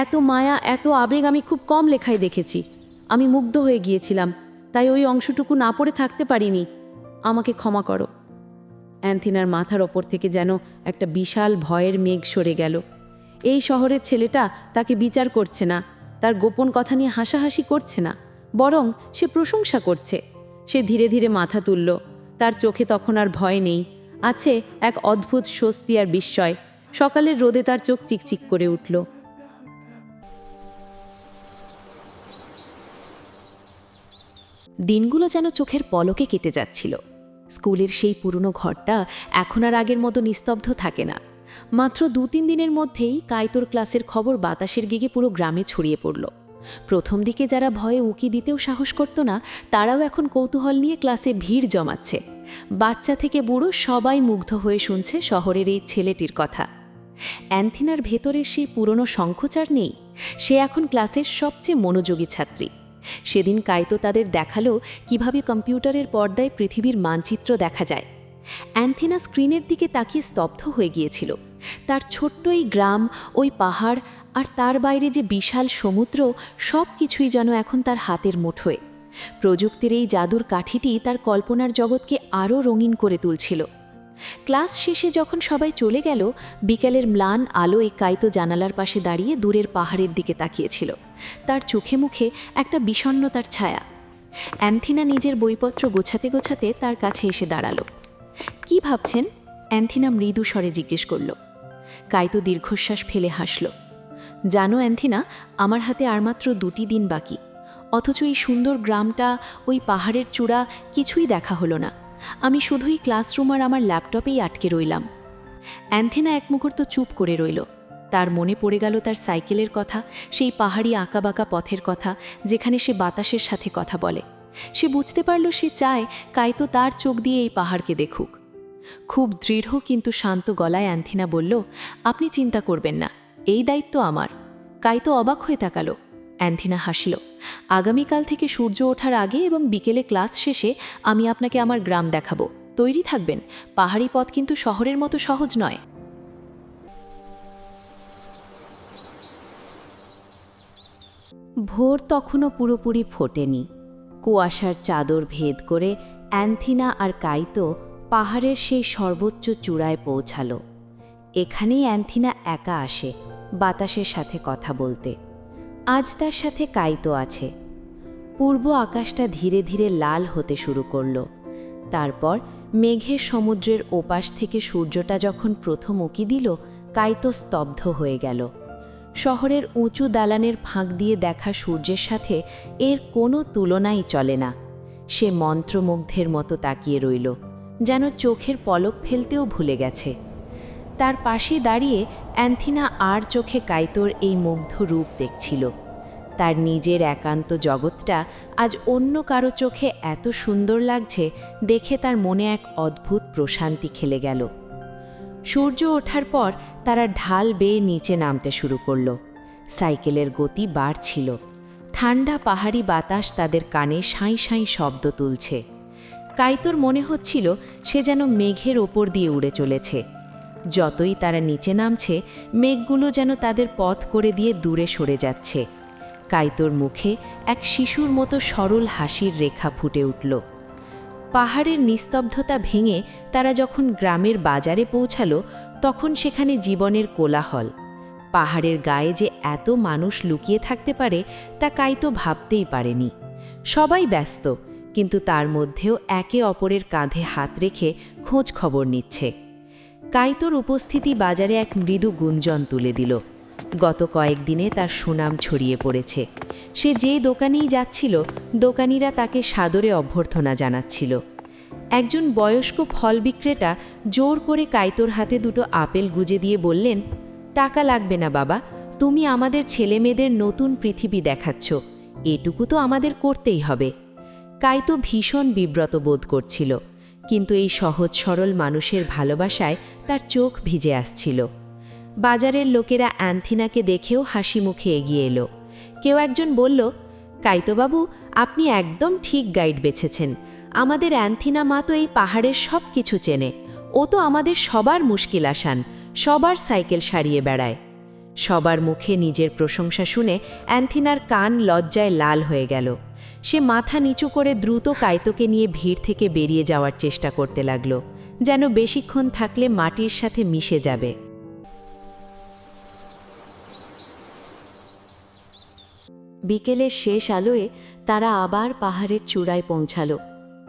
এত মায়া, এত আবেগ আমি খুব কম লেখায় দেখেছি। আমি মুগ্ধ হয়ে গিয়েছিলাম, তাই ওই অংশটুকু না পড়ে থাকতে পারিনি। আমাকে ক্ষমা করো। অ্যান্থিনার মাথার ওপর থেকে যেন একটা বিশাল ভয়ের মেঘ সরে গেল। এই শহরের ছেলেটা তাকে বিচার করছে না, তার গোপন কথা নিয়ে হাসাহাসি করছে না, বরং সে প্রশংসা করছে। সে ধীরে ধীরে মাথা তুলল। তার চোখে তখন আর ভয় নেই, আছে এক অদ্ভুত স্বস্তি আর বিস্ময়। সকালের রোদে তার চোখ চিকচিক করে উঠল। দিনগুলো যেন চোখের পলকে কেটে যাচ্ছিল। স্কুলের সেই পুরনো ঘরটা এখন আর আগের মতো নিস্তব্ধ থাকে না। মাত্র 2-3 দিনের মধ্যেই কাইতোর ক্লাসের খবর বাতাসের গেগে পুরো গ্রামে ছড়িয়ে পড়ল। প্রথম দিকে যারা ভয়ে উকি দিতেও সাহস করত না, তারাও এখন কৌতূহল নিয়ে ক্লাসে ভিড় জমাচ্ছে। বাচ্চা থেকে বুড়ো সবাই মুগ্ধ হয়ে শুনছে শহরের এই ছেলেটির কথা। অ্যান্থিনার ভেতরের সেই পুরনো সংকোচার নেই। সে এখন ক্লাসের সবচেয়ে মনোযোগী ছাত্রী। সেদিন কাইতো তাদের দেখালো কিভাবে কম্পিউটারের পর্দায় পৃথিবীর মানচিত্র দেখা যায়। অ্যান্থিনা স্ক্রিনের দিকে তাকিয়ে স্তব্ধ হয়ে গিয়েছিল। তার ছোট্ট এই গ্রাম, ওই পাহাড় আর তার বাইরে যে বিশাল সমুদ্র, সব কিছুই যেন এখন তার হাতের মুঠোয়। প্রযুক্তির এই জাদুর কাঠিটি তার কল্পনার জগৎকে আরও রঙিন করে তুলছিল। ক্লাস শেষে যখন সবাই চলে গেল, বিকেলের ম্লান আলোয় কাইতো জানালার পাশে দাঁড়িয়ে দূরের পাহাড়ের দিকে তাকিয়েছিল। তার চোখে মুখে একটা বিষণ্ণতার ছায়া। অ্যান্থিনা নিজের বইপত্র গোছাতে গোছাতে তার কাছে এসে দাঁড়ালো। কি ভাবছেন? অ্যান্থিনা মৃদু স্বরে জিজ্ঞেস করল। কাইতো দীর্ঘশ্বাস ফেলে হাসল। জানো অ্যান্থিনা, আমার হাতে আর মাত্র 2টি দিন বাকি, অথচ এই সুন্দর গ্রামটা, ওই পাহাড়ের চূড়া কিছুই দেখা হলো না। আমি শুধুই ক্লাসরুম আর আমার ল্যাপটপেই আটকে রইলাম। অ্যান্থিনা এক মুহূর্ত চুপ করে রইল। তার মনে পড়ে গেল তার সাইকেলের কথা, সেই পাহাড়ি আঁকাবাঁকা পথের কথা, যেখানে সে বাতাসের সাথে কথা বলে। সে বুঝতে পারল সে চায় কাইতো তার চোখ দিয়ে এই পাহাড়কে দেখুক। খুব দৃঢ় কিন্তু শান্ত গলায় অ্যান্থিনা বলল, আপনি চিন্তা করবেন না, এই দায়িত্ব আমার। কাইতো অবাক হয়ে তাকালো। অ্যান্থিনা হাসল। আগামীকাল থেকে সূর্য ওঠার আগে এবং বিকেলে ক্লাস শেষে আমি আপনাকে আমার গ্রাম দেখাবো। তৈরি থাকবেন। পাহাড়ি পথ কিন্তু শহরের মতো সহজ নয়। ভোর তখনও পুরোপুরি ফোটেনি। কুয়াশার চাদর ভেদ করে অ্যান্থিনা আর কাইতো পাহাড়ের সেই সর্বোচ্চ চূড়ায় পৌঁছালো। এখানেই অ্যান্থিনা একা আসে বাতাসের সাথে কথা বলতে। আজ তার সাথে কাইতো আছে। পূর্ব আকাশটা ধীরে ধীরে লাল হতে শুরু করল। তারপর মেঘের সমুদ্রের ওপাশ থেকে সূর্যটা যখন প্রথম উঁকি দিল, কাইতো স্তব্ধ হয়ে গেল। শহরের উঁচু দালানের ফাঁক দিয়ে দেখা সূর্যের সাথে এর কোনো তুলনাই চলে না। সে মন্ত্রমুগ্ধের মতো তাকিয়ে রইল, যেন চোখের পলক ফেলতেও ভুলে গেছে। তার পাশে দাঁড়িয়ে অ্যান্থিনা আর চোখে কাইতোর এই মুগ্ধ রূপ দেখছিল। তার নিজের একান্ত জগৎটা আজ অন্য কারো চোখে এত সুন্দর লাগছে দেখে তার মনে এক অদ্ভুত প্রশান্তি খেলে গেল। সূর্য ওঠার পর তারা ঢাল বেয়ে নিচে নামতে শুরু করল। সাইকেলের গতি বাড়ছিল। ঠান্ডা পাহাড়ি বাতাস তাদের কানে সাঁই সাঁই শব্দ তুলছে। কাইতোর মনে হচ্ছিল সে যেন মেঘের ওপর দিয়ে উড়ে চলেছে। যতই তারা নিচে নামছে, মেঘগুলো যেন তাদের পথ করে দিয়ে দূরে সরে যাচ্ছে। কাইতোর মুখে এক শিশুর মতো সরল হাসির রেখা ফুটে উঠল। পাহাড়ের নিস্তব্ধতা ভেঙে তারা যখন গ্রামের বাজারে পৌঁছালো, তখন সেখানে জীবনের কোলাহল। পাহাড়ের গায়ে যে এত মানুষ লুকিয়ে থাকতে পারে তা কাইতো ভাবতেই পারেনি। সবাই ব্যস্ত, কিন্তু তার মধ্যেও একে অপরের কাঁধে হাত রেখে খোঁজ খবর নিচ্ছে। কাইতোর উপস্থিতি বাজারে এক মৃদু গুঞ্জন তুলে দিল। গত কয়েকদিনে তার সুনাম ছড়িয়ে পড়েছে। সে যে দোকানেই যাচ্ছিল, দোকানিরা তাকে সাদরে অভ্যর্থনা জানাচ্ছিল। একজন বয়স্ক ফল বিক্রেতা জোর করে কাইতোর হাতে 2টো আপেল গুজে দিয়ে বললেন, টাকা লাগবে না বাবা, তুমি আমাদের ছেলেমেয়েদের নতুন পৃথিবী দেখাচ্ছ, এটুকু তো আমাদের করতেই হবে। কাইতো ভীষণ বিব্রত বোধ করছিল, কিন্তু এই সহজ সরল মানুষের ভালোবাসায় তার চোখ ভিজে আসছিল। বাজারের লোকেরা অ্যান্থিনাকে দেখেও হাসি মুখে এগিয়ে এলো। কেউ একজন বলল, কাইতোবাবু, আপনি একদম ঠিক গাইড বেছেছেন। আমাদের অ্যান্থিনা মা তো এই পাহাড়ের সব কিছু চেনে। ও তো আমাদের সবার মুশকিল আসান, সবার সাইকেল সারিয়ে বেড়ায়। সবার মুখে নিজের প্রশংসা শুনে অ্যান্থিনার কান লজ্জায় লাল হয়ে গেল। সে মাথা নিচু করে দ্রুত কাইতোকে নিয়ে ভিড় থেকে বেরিয়ে যাওয়ার চেষ্টা করতে লাগল, যেন বেশিক্ষণ থাকলে মাটির সাথে মিশে যাবে। বিকেলের শেষ আলোয় তারা আবার পাহাড়ের চূড়ায় পৌঁছালো।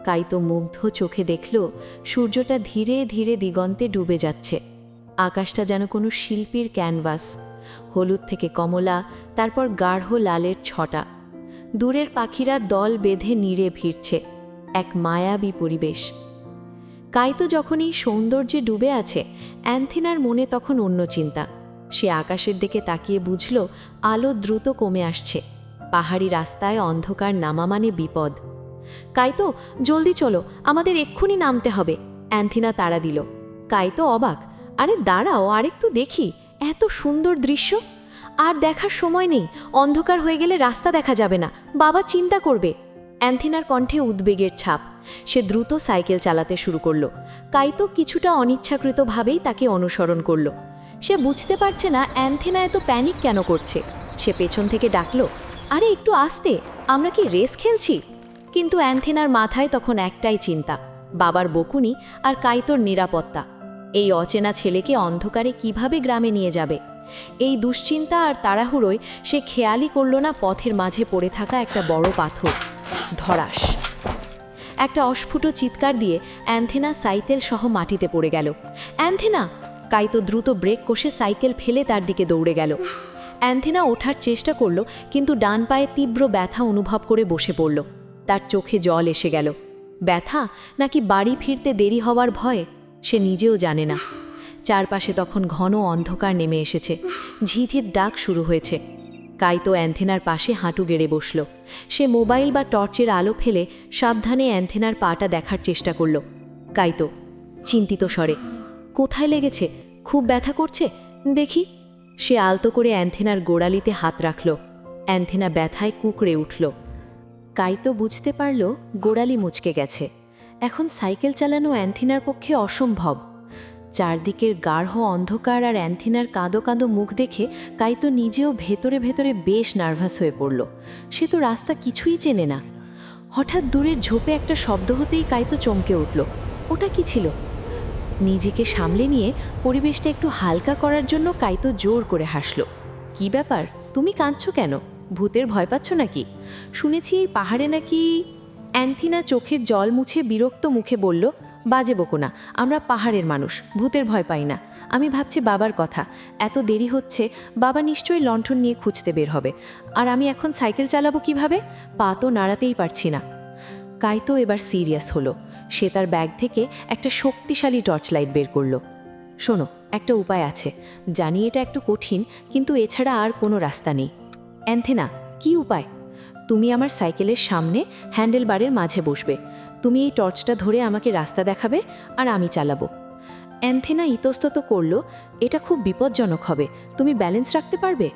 কাইতো মুগ্ধ চোখে দেখল সূর্যটা ধীরে ধীরে দিগন্তে ডুবে যাচ্ছে। আকাশটা যেন কোনো শিল্পীর ক্যানভাস, হলুদ থেকে কমলা, তারপর গাঢ় লালের ছটা। দূরের পাখিরা দল বেঁধে নীড়ে ভিড়ছে, এক মায়াবী পরিবেশ। কাইতো যখন এই সৌন্দর্যে ডুবে আছে, অ্যান্থিনার মনে তখন অন্য চিন্তা। সে আকাশের দিকে তাকিয়ে বুঝল আলো দ্রুত কমে আসছে। পাহাড়ি রাস্তায় অন্ধকার নামা মানে বিপদ। কাইতো, জলদি চলো, আমাদের এক্ষুনি নামতে হবে, অ্যান্থিনা তাড়া দিল। কাইতো অবাক, আরে দাঁড়াও, আরেকটু দেখি, এত সুন্দর দৃশ্য। আর দেখার সময় নেই, অন্ধকার হয়ে গেলে রাস্তা দেখা যাবে না, বাবা চিন্তা করবে। অ্যান্থিনার কণ্ঠে উদ্বেগের ছাপ। সে দ্রুত সাইকেল চালাতে শুরু করল। কাইতো কিছুটা অনিচ্ছাকৃতভাবেই তাকে অনুসরণ করল। সে বুঝতে পারছে না অ্যান্থিনা এত প্যানিক কেন করছে। সে পেছন থেকে ডাকল, আরে একটু আস্তে, আমরা কি রেস খেলছি? কিন্তু অ্যান্থিনার মাথায় তখন একটাই চিন্তা, বাবার বকুনি আর কাইতোর নিরাপত্তা। এই অচেনা ছেলেকে অন্ধকারে কিভাবে গ্রামে নিয়ে যাবে? এই দুশ্চিন্তা আর তাড়াহুড়োয় সে খেয়ালই করল না পথের মাঝে পড়ে থাকা একটা বড় পাথর। ধড়াস! একটা অস্ফুট চিৎকার দিয়ে অ্যান্থিনা সাইকেল সহ মাটিতে পড়ে গেল। অ্যান্থিনা! কাইতো দ্রুত ব্রেক কষে সাইকেল ফেলে তার দিকে দৌড়ে গেল। অ্যান্থিনা ওঠার চেষ্টা করল, কিন্তু ডান পায়ে তীব্র ব্যথা অনুভব করে বসে পড়ল। তার চোখে জল এসে গেল। ব্যথা নাকি বাড়ি ফিরতে দেরি হওয়ার ভয়, সে নিজেও জানে না। চারপাশে তখন ঘন অন্ধকার নেমে এসেছে। ঝিঝির ডাক শুরু হয়েছে। কাইতো অ্যান্থিনার পাশে হাঁটু গেড়ে বসল। সে মোবাইল বা টর্চের আলো ফেলে সাবধানে অ্যান্থিনার পাটা দেখার চেষ্টা করল। কাইতো চিন্তিত স্বরে, কোথায় লেগেছে? খুব ব্যথা করছে, দেখি। সে আলতো করে অ্যান্থিনার গোড়ালিতে হাত রাখল। অ্যান্থিনা ব্যথায় কুঁকড়ে উঠল। কাইতো বুঝতে পারল গোড়ালি মুচকে গেছে। এখন সাইকেল চালানো অ্যান্থিনার পক্ষে অসম্ভব। চারদিকের গাঢ় অন্ধকার আর অ্যান্থিনার কাঁদো কাঁদো মুখ দেখে কাইতো নিজেও ভেতরে ভেতরে বেশ নার্ভাস হয়ে পড়ল। সে তো রাস্তা কিছুই চেনে না। হঠাৎ দূরের ঝোপে একটা শব্দ হতেই কাইতো চমকে উঠল। ওটা কি ছিল? নিজেকে সামলে নিয়ে পরিবেশটা একটু হালকা করার জন্য কাইতো জোর করে হাসল। কি ব্যাপার, তুমি কাঁদছো কেন? ভূতের ভয় পাচ্ছ নাকি? শুনেছি এই পাহাড়ে নাকি... অ্যান্থিনা চোখের জল মুছে বিরক্ত মুখে বলল, বাজে বকো না, আমরা পাহাড়ের মানুষ, ভূতের ভয় পাই না। আমি ভাবছি বাবার কথা, এত দেরি হচ্ছে, বাবা নিশ্চয়ই লণ্ঠন নিয়ে খুঁজতে বের হবে। আর আমি এখন সাইকেল চালাবো কিভাবে? পা তো নাড়াতেই পারছি না। কাইতো এবার সিরিয়াস হলো। সে তার ব্যাগ থেকে একটা শক্তিশালী টর্চ লাইট বের করলো। শোনো, একটা উপায় আছে, জানি এটা একটু কঠিন, কিন্তু এছাড়া আর কোনো রাস্তা নেই। অ্যান্থিনা, কি উপায়? তুমি আমার সাইকেলের সামনে হ্যান্ডেলবারের মাঝে বসবে। তুমি এই টর্চটা ধরে আমাকে রাস্তা দেখাবে আর আমি চালাবো। অ্যান্থিনা ইতস্তত করল, এটা খুব বিপজ্জনক হবে, তুমি ব্যালেন্স রাখতে পারবে?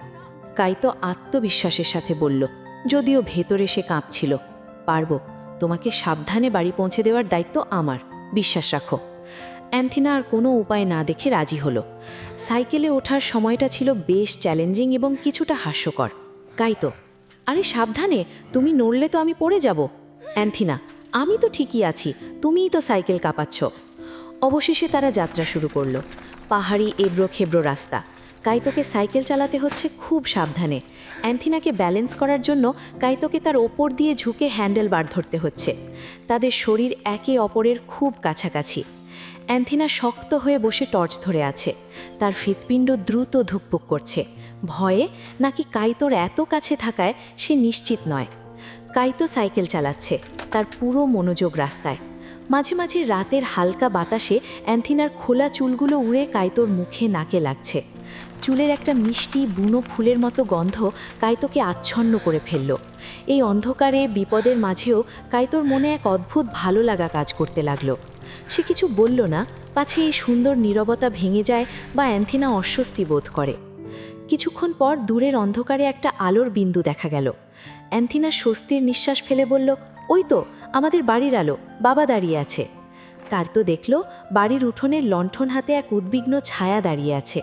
কাইতো আত্মবিশ্বাসের সাথে বলল, যদিও ভেতরে সে কাঁপছিল। পারবো, তোমাকে সাবধানে বাড়ি পৌঁছে দেওয়ার দায়িত্ব আমার, বিশ্বাস রাখো। অ্যান্থিনা আর কোনো উপায় না দেখে রাজি হলো। সাইকেলে ওঠার সময়টা ছিল বেশ চ্যালেঞ্জিং এবং কিছুটা হাস্যকর। কাইতো, আরে সাবধানে, তুমি নড়লে তো আমি পড়ে যাব। অ্যান্থিনা, আমি তো ঠিকই আছি, তুমিই তো সাইকেল কাঁপাচ্ছ। অবশেষে তারা যাত্রা শুরু করল। পাহাড়ি এবড়ো খেবড়ো রাস্তা। কাইতোকে সাইকেল চালাতে হচ্ছে খুব সাবধানে। অ্যান্থিনাকে ব্যালেন্স করার জন্য কাইতোকে তার ওপর দিয়ে ঝুঁকে হ্যান্ডেল বার ধরতে হচ্ছে। তাদের শরীর একে অপরের খুব কাছাকাছি। অ্যান্থিনা শক্ত হয়ে বসে টর্চ ধরে আছে। তার হৃৎপিণ্ড দ্রুত ধুকপুক করছে। ভয়ে নাকি কাইতোর এত কাছে থাকায় সে নিশ্চিত নয়। কাইতো সাইকেল চালাচ্ছে, তার পুরো মনোযোগ রাস্তায়। মাঝে মাঝে রাতের হালকা বাতাসে অ্যান্থিনার খোলা চুলগুলো উড়ে কাইতোর মুখে নাকে লাগছে। চুলের একটা মিষ্টি বুনো ফুলের মতো গন্ধ কাইতোকে আচ্ছন্ন করে ফেলল। এই অন্ধকারে বিপদের মাঝেও কাইতোর মনে এক অদ্ভুত ভালো লাগা কাজ করতে লাগলো। সে কিছু বলল না, পাছে এই সুন্দর নীরবতা ভেঙে যায় বা অ্যান্থিনা অস্বস্তি বোধ করে। কিছুক্ষণ পর দূরের অন্ধকারে একটা আলোর বিন্দু দেখা গেল। অ্যান্থিনা স্বস্তির নিঃশ্বাস ফেলে বলল, ওই তো, আমাদের বাড়ির আলো, বাবা দাঁড়িয়ে আছে। কাইতো দেখল বাড়ির উঠোনের লণ্ঠন হাতে এক উদ্বিগ্ন ছায়া দাঁড়িয়ে আছে।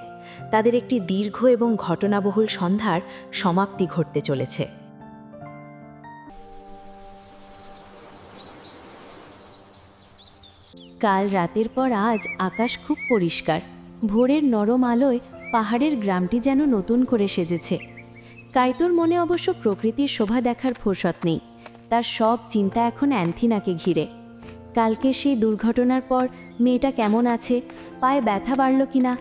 তাদের একটি দীর্ঘ এবং ঘটনাবহুল সন্ধ্যার সমাপ্তি ঘটতে চলেছে। কাল রাতের পর আজ আকাশ খুব পরিষ্কার। ভোরের নরম আলোয় পাহাড়ের গ্রামটি যেন নতুন করে সেজেছে। কাইতোর মনে অবশ্য প্রকৃতির শোভা দেখার ফুরসত নেই। তার সব চিন্তা এখন অ্যান্থিনাকে ঘিরে। কালকে সেই দুর্ঘটনার পর মেয়েটা কেমন আছে, পায়ে ব্যথা বাড়ল কিনা,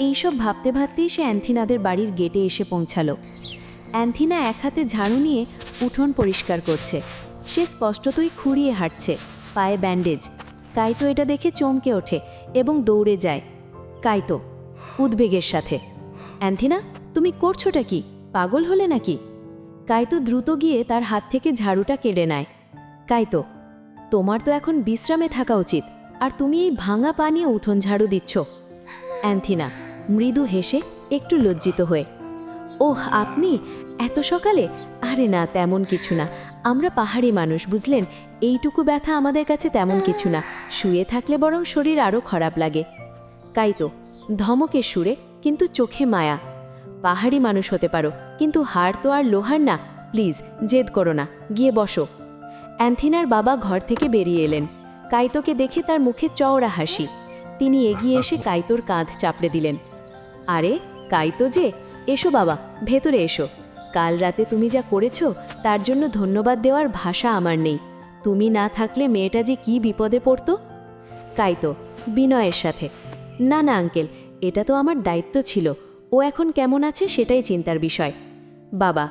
এইসব ভাবতে ভাবতেই সে অ্যান্থিনাদের বাড়ির গেটে এসে পৌঁছালো। অ্যান্থিনা এক হাতে ঝাড়ু নিয়ে উঠোন পরিষ্কার করছে। সে স্পষ্টতই খুঁড়িয়ে হাঁটছে, পায়ে ব্যান্ডেজ। কাইতো এটা দেখে চমকে ওঠে এবং দৌড়ে যায়। কাইতো উদ্বেগের সাথে, অ্যান্থিনা তুমি করছোটা কি, পাগল হলে নাকি? কাইতো দ্রুত গিয়ে তার হাত থেকে ঝাড়ুটা কেড়ে নেয়। কাইতো, তোমার তো এখন বিশ্রামে থাকা উচিত, আর তুমি এই ভাঙা পা নিয়ে উঠোন ঝাড়ু দিচ্ছ। অ্যান্থিনা মৃদু হেসে একটু লজ্জিত হয়ে, ওহ আপনি এত সকালে? আরে না, তেমন কিছু না, আমরা পাহাড়ি মানুষ বুঝলেন, এইটুকু ব্যথা আমাদের কাছে তেমন কিছু না, শুয়ে থাকলে বরং শরীর আরও খারাপ লাগে। কাইতো ধমকের সুরে কিন্তু চোখে মায়া, পাহাড়ি মানুষ হতে পারো কিন্তু হাড় তো আর লোহার না, প্লিজ জেদ করো না, গিয়ে বসো। অ্যান্থিনার বাবা ঘর থেকে বেরিয়ে এলেন। কাইতোকে দেখে তার মুখে চওড়া হাসি। তিনি এগিয়ে এসে কাইতোর কাঁধ চাপড়ে দিলেন। আরে কাইতো যে, এসো বাবা, ভেতরে এসো। কাল রাতে তুমি যা করেছো তার জন্য ধন্যবাদ দেওয়ার ভাষা আমার নেই। তুমি না থাকলে মেয়েটা যে কি বিপদে পড়তো। কাইতো বিনয়ের সাথে, না না আঙ্কেল, এটা তো আমার দায়িত্ব ছিল, ও এখন কেমন আছে সেটাই চিন্তার বিষয়। বাবা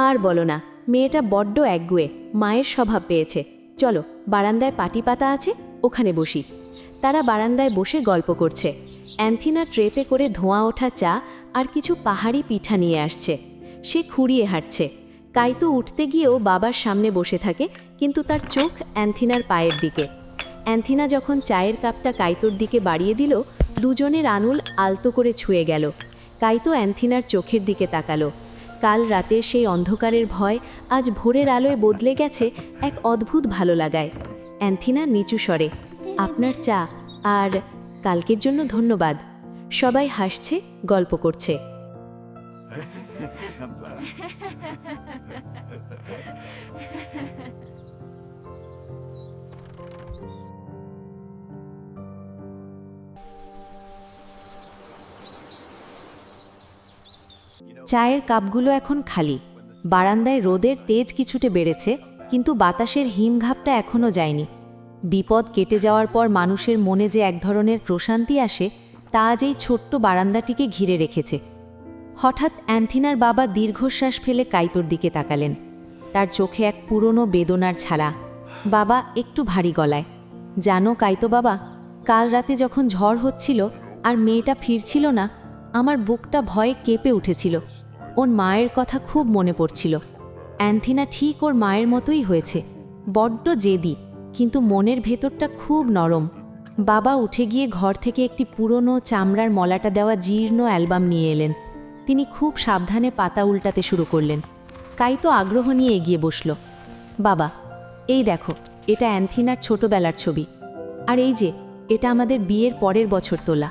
আর বলো না, মেয়েটা বড্ড একগুয়ে, মায়ের স্বভাব পেয়েছে। চলো, বারান্দায় পাটি পাতা আছে, ওখানে বসি। তারা বারান্দায় বসে গল্প করছে। অ্যান্থিনা ট্রেতে করে ধোঁয়া ওঠা চা আর কিছু পাহাড়ি পিঠা নিয়ে আসছে। সে খুঁড়িয়ে হাঁটছে। কাইতো উঠতে গিয়েও বাবার সামনে বসে থাকে, কিন্তু তার চোখ অ্যান্থিনার পায়ের দিকে। অ্যান্থিনা যখন চায়ের কাপটা কাইতোর দিকে বাড়িয়ে দিল, দুজনের আঙুল আলতো করে ছুঁয়ে গেল। কাইতো অ্যান্থিনার চোখের দিকে তাকালো। কাল রাতের সেই অন্ধকারের ভয় আজ ভোরের আলোয় বদলে গেছে এক অদ্ভুত ভালো লাগায়। অ্যান্থিনা নিচু স্বরে, আপনার চা, আর কালকের জন্য ধন্যবাদ। সবাই হাসছে, গল্প করছে। চায়ের কাপগুলো এখন খালি। বারান্দায় রোদের তেজ কিছুটা বেড়েছে, কিন্তু বাতাসের হিমঘাপটা এখনও যায়নি। বিপদ কেটে যাওয়ার পর মানুষের মনে যে এক ধরনের প্রশান্তি আসে, তা আজ এই ছোট্ট বারান্দাটিকে ঘিরে রেখেছে। হঠাৎ অ্যান্থিনার বাবা দীর্ঘশ্বাস ফেলে কাইতোর দিকে তাকালেন। তার চোখে এক পুরনো বেদনার ছালা। বাবা একটু ভারী গলায়, জানো কাইতো বাবা, কাল রাতে যখন ঝড় হচ্ছিল আর মেয়েটা ফিরছিল না, আমার বুকটা ভয়ে কেঁপে উঠেছিল। ওর মায়ের কথা খুব মনে পড়ছিল। অ্যান্থিনা ঠিক ওর মায়ের মতোই হয়েছে, বড্ড জেদি, কিন্তু মনের ভেতরটা খুব নরম। বাবা উঠে গিয়ে ঘর থেকে একটি পুরনো চামড়ার মলাটা দেওয়া জীর্ণ অ্যালবাম নিয়ে এলেন। তিনি খুব সাবধানে পাতা উল্টাতে শুরু করলেন। কাইতো আগ্রহ নিয়ে এগিয়ে বসল। বাবা, এই দেখো, এটা অ্যান্থিনার ছোটবেলার ছবি, আর এই যে এটা আমাদের বিয়ের পরের বছর তোলা।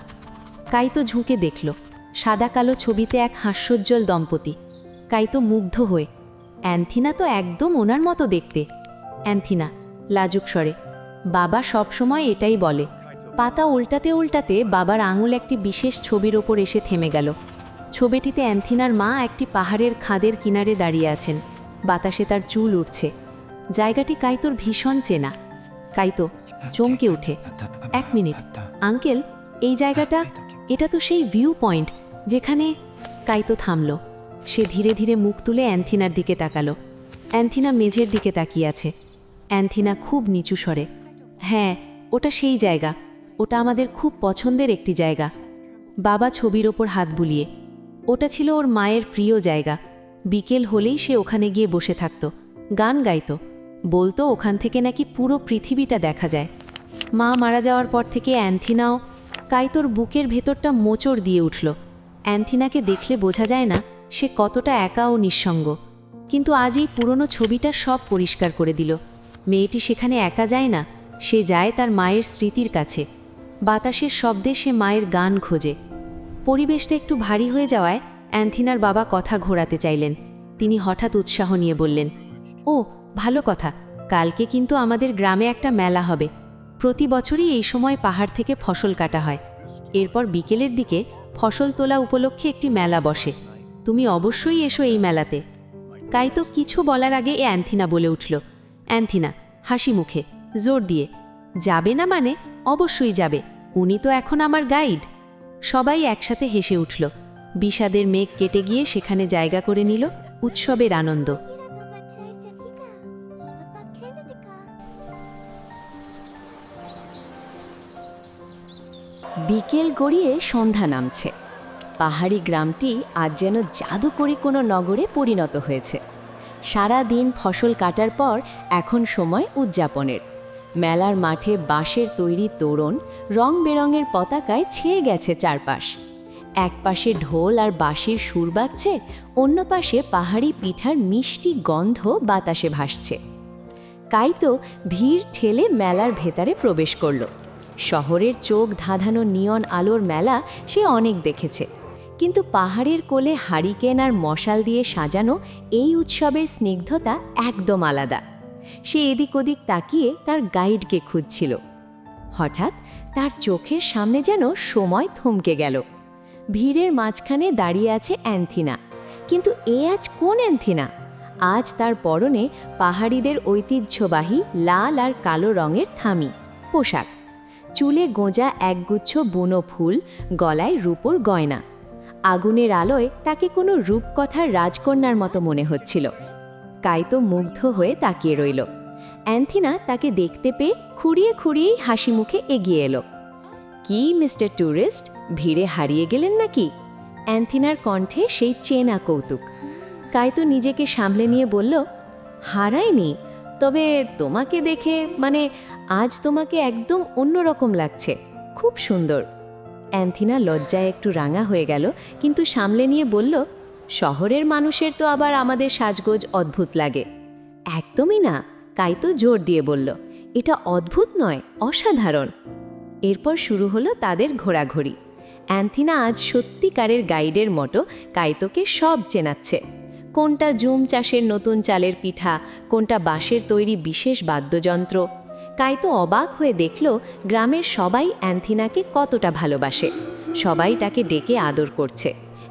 কাইতো ঝুঁকে দেখল, সাদা কালো ছবিতে এক হাস্যোজ্জ্বল দম্পতি। কাইতো মুগ্ধ হয়ে, অ্যান্থিনা তো একদম ওনার মতো দেখতে। অ্যান্থিনা লাজুক স্বরে, বাবা সবসময় এটাই বলে। পাতা উল্টাতে উল্টাতে বাবার আঙুল একটি বিশেষ ছবির ওপর এসে থেমে গেল। ছবিটিতে অ্যান্থিনার মা একটি পাহাড়ের খাদের কিনারে দাঁড়িয়ে আছেন। বাতাসে তার চুল উঠছে। জায়গাটি কাইতোর ভীষণ চেনা। কাইতো চমকে উঠে, এক মিনিট আঙ্কেল, এই জায়গাটা, এটা তো সেই ভিউ পয়েন্ট যেখানে। কাইতো থামল। সে ধীরে ধীরে মুখ তুলে অ্যান্থিনার দিকে তাকালো। অ্যান্থিনা মেঝের দিকে তাকিয়ে আছে। অ্যান্থিনা খুব নিচু স্বরে, হ্যাঁ ওটা সেই জায়গা, ওটা আমাদের খুব পছন্দের একটি জায়গা। বাবা ছবির ওপর হাত বুলিয়ে, ওটা ছিল ওর মায়ের প্রিয় জায়গা। বিকেল হলেই সে ওখানে গিয়ে বসে থাকত, গান গাইতো, বলতো ওখান থেকে নাকি পুরো পৃথিবীটা দেখা যায়। মা মারা যাওয়ার পর থেকে অ্যান্থিনাও। কাইতোর বুকের ভেতরটা মোচড় দিয়ে উঠল। অ্যান্থিনাকে দেখলে বোঝা যায় না সে কতটা একা ও নিঃসঙ্গ, কিন্তু আজ এই পুরনো ছবিটা সব পরিষ্কার করে দিল। মেয়েটি সেখানে একা যায় না, সে যায় তার মায়ের স্মৃতির কাছে। বাতাসের শব্দে সে মায়ের গান খোঁজে। পরিবেশটা একটু ভারী হয়ে যাওয়ায় অ্যান্থিনার বাবা কথা ঘোরাতে চাইলেন। তিনি হঠাৎ উৎসাহ নিয়ে বললেন, ও ভালো কথা, কালকে কিন্তু আমাদের গ্রামে একটা মেলা হবে। প্রতি বছরই এই সময় পাহাড় থেকে ফসল কাটা হয়। এরপর বিকেলের দিকে ফসল তোলা উপলক্ষে একটি মেলা বসে। তুমি অবশ্যই এসো এই মেলাতে। কাইতো কিছু বলার আগে অ্যান্থিনা বলে উঠল, অ্যান্থিনা হাসি মুখে জোর দিয়ে, যাবে না মানে? অবশ্যই যাবে, উনি তো এখন আমার গাইড। সবাই একসাথে হেসে উঠল। বিষাদের মেঘ কেটে গিয়ে সেখানে জায়গা করে নিল উৎসবের আনন্দ। বিকেল গড়িয়ে সন্ধ্যা নামছে। পাহাড়ি গ্রামটি আজ যেন জাদুকরী কোনো নগরে পরিণত হয়েছে। সারা দিন ফসল কাটার পর এখন সময় উদযাপনের। মেলার মাঠে বাঁশের তৈরি তোরণ রং বেরঙের পতাকায় ছেয়ে গেছে চারপাশ। এক পাশে ঢোল আর বাঁশির সুর বাজছে, অন্য পাশে পাহাড়ি পিঠার মিষ্টি গন্ধ বাতাসে ভাসছে। কাইতো ভিড় ঠেলে মেলার ভেতরে প্রবেশ করল। শহরের চোখ ধাঁধানো নিয়ন আলোর মেলা সে অনেক দেখেছে, কিন্তু পাহাড়ের কোলে হারিকেন আর মশাল দিয়ে সাজানো এই উৎসবের স্নিগ্ধতা একদম আলাদা। সে এদিক ওদিক তাকিয়ে তার গাইডকে খুঁজছিল। হঠাৎ তার চোখের সামনে যেন সময় থমকে গেল। ভিড়ের মাঝখানে দাঁড়িয়ে আছে অ্যান্থিনা, কিন্তু এ আজ কোন অ্যান্থিনা? আজ তার পরনে পাহাড়িদের ঐতিহ্যবাহী লাল আর কালো রঙের থামি পোশাক, চুলে গোঁজা একগুচ্ছ বুনো ফুল, গলায় রূপোর গয়না। আগুনের আলোয় তাকে কোনো রূপকথার রাজকন্যার মতো মনে হচ্ছিল। কাইতো মুগ্ধ হয়ে তাকিয়ে রইল। অ্যান্থিনা তাকে দেখতে পেয়ে খুঁড়িয়ে খুঁড়িয়েই হাসি মুখে এগিয়ে এলো। কি মিস্টার ট্যুরিস্ট, ভিড়ে হারিয়ে গেলেন নাকি? অ্যান্থিনার কণ্ঠে সেই চেনা কৌতুক। কাইতো নিজেকে সামলে নিয়ে বলল, হারায়নি, তবে তোমাকে দেখে আজ তোমাকে একদম অন্যরকম লাগছে, খুব সুন্দর। অ্যান্থিনা লজ্জায় একটু রাঙা হয়ে গেল, কিন্তু সামলে নিয়ে বলল, শহরের মানুষের তো আবার আমাদের সাজগোজ অদ্ভুত লাগে। একদমই না, কাইতো জোর দিয়ে বলল, এটা অদ্ভুত নয়, অসাধারণ। এরপর শুরু হলো তাদের ঘোরাঘুরি। অ্যান্থিনা আজ সত্যিকারের গাইডের মতো কাইতোকে সব চেনাচ্ছে। কোনটা জুম চাষের নতুন চালের পিঠা, কোনটা বাঁশের তৈরি বিশেষ বাদ্যযন্ত্র। কাইতো অবাক হয়ে দেখল গ্রামের সবাই অ্যান্থিনাকে কতটা ভালোবাসে। সবাই তাকে ডেকে আদর করছে।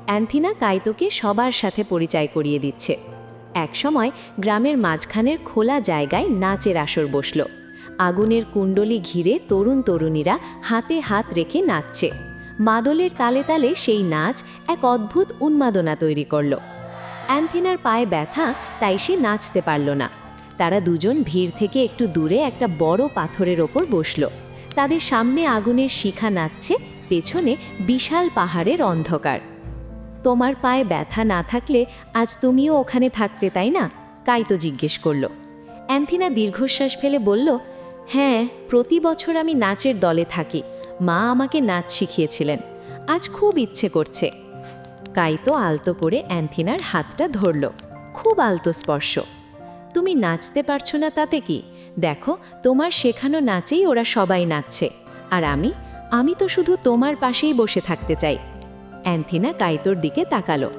অ্যান্থিনা কাইতোকে সবার সাথে পরিচয় করিয়ে দিচ্ছে। একসময় গ্রামের মাঝখানের খোলা জায়গায় নাচের আসর বসল। আগুনের কুণ্ডলি ঘিরে তরুণ তরুণীরা হাতে হাত রেখে নাচছে। মাদলের তালে তালে সেই নাচ এক অদ্ভুত উন্মাদনা তৈরি করল। অ্যান্থিনার পায়ে ব্যথা, তাই সে নাচতে পারল না। তারা দুজন ভিড় থেকে একটু দূরে একটা বড় পাথরের ওপর বসল। তাদের সামনে আগুনের শিখা নাচছে, পেছনে বিশাল পাহাড়ের অন্ধকার। তোমার পায়ে ব্যথা না থাকলে আজ তুমিও ওখানে থাকতে, তাই না? কাইতো জিজ্ঞেস করল। অ্যান্থিনা দীর্ঘশ্বাস ফেলে বলল, হ্যাঁ, প্রতি বছর আমি নাচের দলে থাকি, মা আমাকে নাচ শিখিয়েছিলেন, আজ খুব ইচ্ছে করছে। কাইতো আলতো করে অ্যান্থিনার হাতটা ধরল, খুব আলতো স্পর্শ। তুমি নাচতে পারছো না তাতে কি? দেখো, তোমার শেখানো নাচেই ওরা সবাই নাচছে, আর আমি তো শুধু তোমার পাশেই বসে থাকতে চাই। অ্যান্থিনা কাইতোর দিকে তাকালো।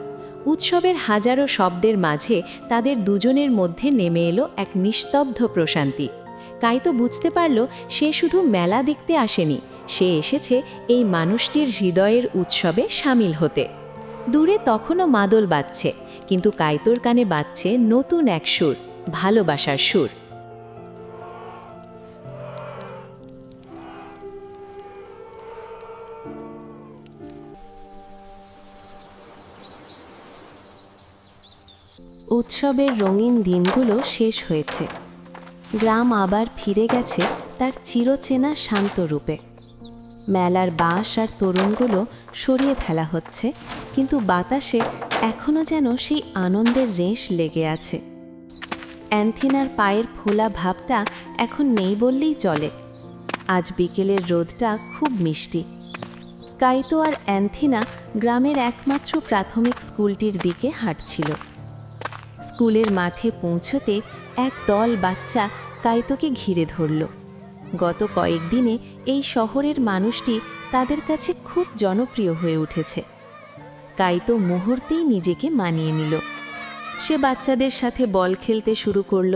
উৎসবের হাজারো শব্দের মাঝে তাদের দুজনের মধ্যে নেমে এলো এক নিস্তব্ধ প্রশান্তি। কাইতো বুঝতে পারল সে শুধু মেলা দেখতে আসেনি, সে এসেছে এই মানুষটির হৃদয়ের উৎসবে সামিল হতে। দূরে তখনও মাদল বাজছে, কিন্তু কাইতোর কানে বাজছে নতুন এক সুর, ভালোবাসার সুর। উৎসবের রঙিন দিনগুলো শেষ হয়েছে। গ্রাম আবার ফিরে গেছে তার চিরচেনা শান্ত রূপে। মেলার বাঁশ আর তোরণগুলো সরিয়ে ফেলা হচ্ছে, কিন্তু বাতাসে এখনও যেন সেই আনন্দের রেশ লেগে আছে। অ্যান্থিনার পায়ের ফোলা ভাবটা এখন নেই বললেই চলে। আজ বিকেলের রোদটা খুব মিষ্টি। কাইতো আর অ্যান্থিনা গ্রামের একমাত্র প্রাথমিক স্কুলটির দিকে হাঁটছিল। স্কুলের মাঠে পৌঁছতে এক দল বাচ্চা কাইতোকে ঘিরে ধরল। গত কয়েকদিনে এই শহরের মানুষটি তাদের কাছে খুব জনপ্রিয় হয়ে উঠেছে। কাইতো মুহূর্তেই নিজেকে মানিয়ে নিল। সে বাচ্চাদের সাথে বল খেলতে শুরু করল,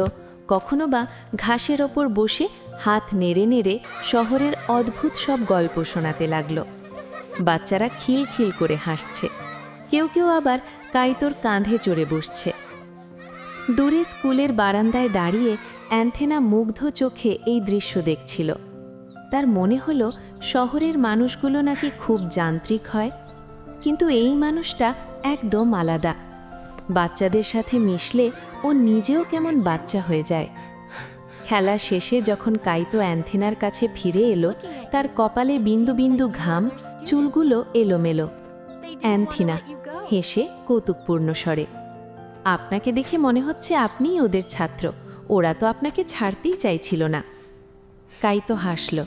কখনো বা ঘাসের ওপর বসে হাত নেড়ে নেড়ে শহরের অদ্ভুত সব গল্প শোনাতে লাগল। বাচ্চারা খিলখিল করে হাসছে, কেউ কেউ আবার কাইতোর কাঁধে চড়ে বসছে। দূরে স্কুলের বারান্দায় দাঁড়িয়ে অ্যান্থেনা মুগ্ধ চোখে এই দৃশ্য দেখছিল। তার মনে হলো শহরের মানুষগুলো নাকি খুব যান্ত্রিক হয়, কিন্তু এই মানুষটা একদম আলাদা। বাচ্চাদের সাথে মিশলে ও নিজেও কেমন বাচ্চা হয়ে যায়। খেলা শেষে যখন কাইতো অ্যান্থেনার কাছে ফিরে এলো, তার কপালে বিন্দু বিন্দু ঘাম, চুলগুলো এলোমেলো। অ্যান্থেনা হেসে কৌতুকপূর্ণ স্বরে, আপনাকে দেখে মনে হচ্ছে আপনিই ওদের ছাত্র, ওরা তো আপনাকে ছাড়তেই চাইছিল না। কাইতো হাসল,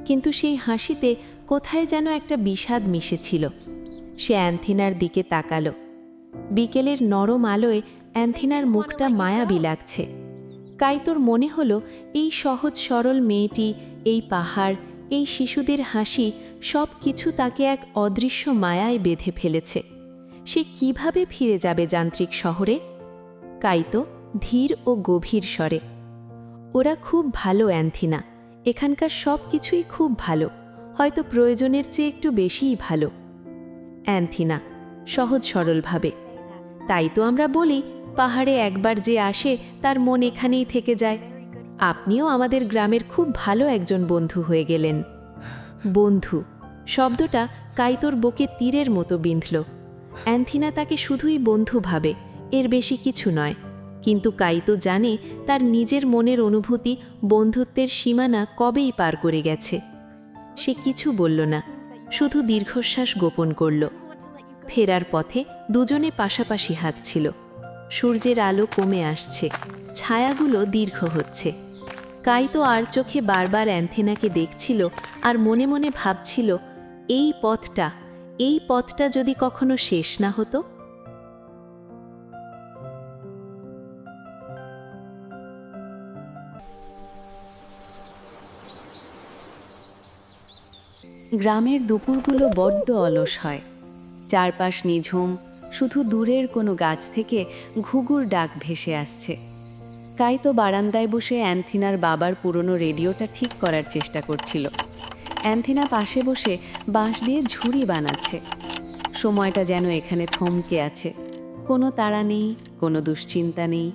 কিন্তু সেই হাসিতে কোথায় যেন একটা বিষাদ মিশেছিল। সে অ্যান্থেনার দিকে তাকালো। বিকেলের নরম আলোয় অ্যান্থেনার মুখটা মায়াবী লাগছে। কাইতোর মনে হলো এই সহজ সরল মেয়েটি, এই পাহাড়, এই শিশুদের হাসি সব কিছু তাকে এক অদৃশ্য মায়ায় বেঁধে ফেলেছে। সে কিভাবে ফিরে যাবে যান্ত্রিক শহরে? কাইতো ধীর ও গভীর স্বরে, ওরা খুব ভালো অ্যান্থেনা, এখানকার সব কিছুই খুব ভালো, হয়তো প্রয়োজনের চেয়ে একটু বেশিই ভালো। অ্যান্থেনা সহজ সরলভাবে, তাই তো আমরা বলি পাহাড়ে একবার যে আসে তার মন এখানেই থেকে যায়। আপনিও আমাদের গ্রামের খুব ভালো একজন বন্ধু হয়ে গেলেন। বন্ধু শব্দটা কাইতোর বুকে তীরের মতো বিঁধল। অ্যান্থেনা তাকে শুধুই বন্ধু ভাবে, এর বেশি কিছু নয়। কিন্তু কাইতো জানে তার নিজের মনের অনুভূতি বন্ধুত্বের সীমানা কবেই পার করে গেছে। সে কিছু বলল না, শুধু দীর্ঘশ্বাস গোপন করল। ফেরার পথে দুজনে পাশাপাশি হাঁটছিল। সূর্যের আলো কমে আসছে, ছায়াগুলো দীর্ঘ হচ্ছে। কাইতো আর চোখে বারবার অ্যান্থেনাকে দেখছিল আর মনে মনে ভাবছিল, এই পথটা যদি কখনো শেষ না হতো। গ্রামের দুপুরগুলো বড্ড অলস হয়। চারপাশ নিঝুম, শুধু দূরের কোনো গাছ থেকে ঘুঘুর ডাক ভেসে আসছে। কাইতো বারান্দায় বসে অ্যান্থেনার বাবার পুরনো রেডিওটা ঠিক করার চেষ্টা করছিল। অ্যান্থেনা পাশে বসে বাঁশ দিয়ে ঝুড়ি বানাচ্ছে। সময়টা যেন এখানে থমকে আছে, কোনো তাড়া নেই, কোনো দুশ্চিন্তা নেই।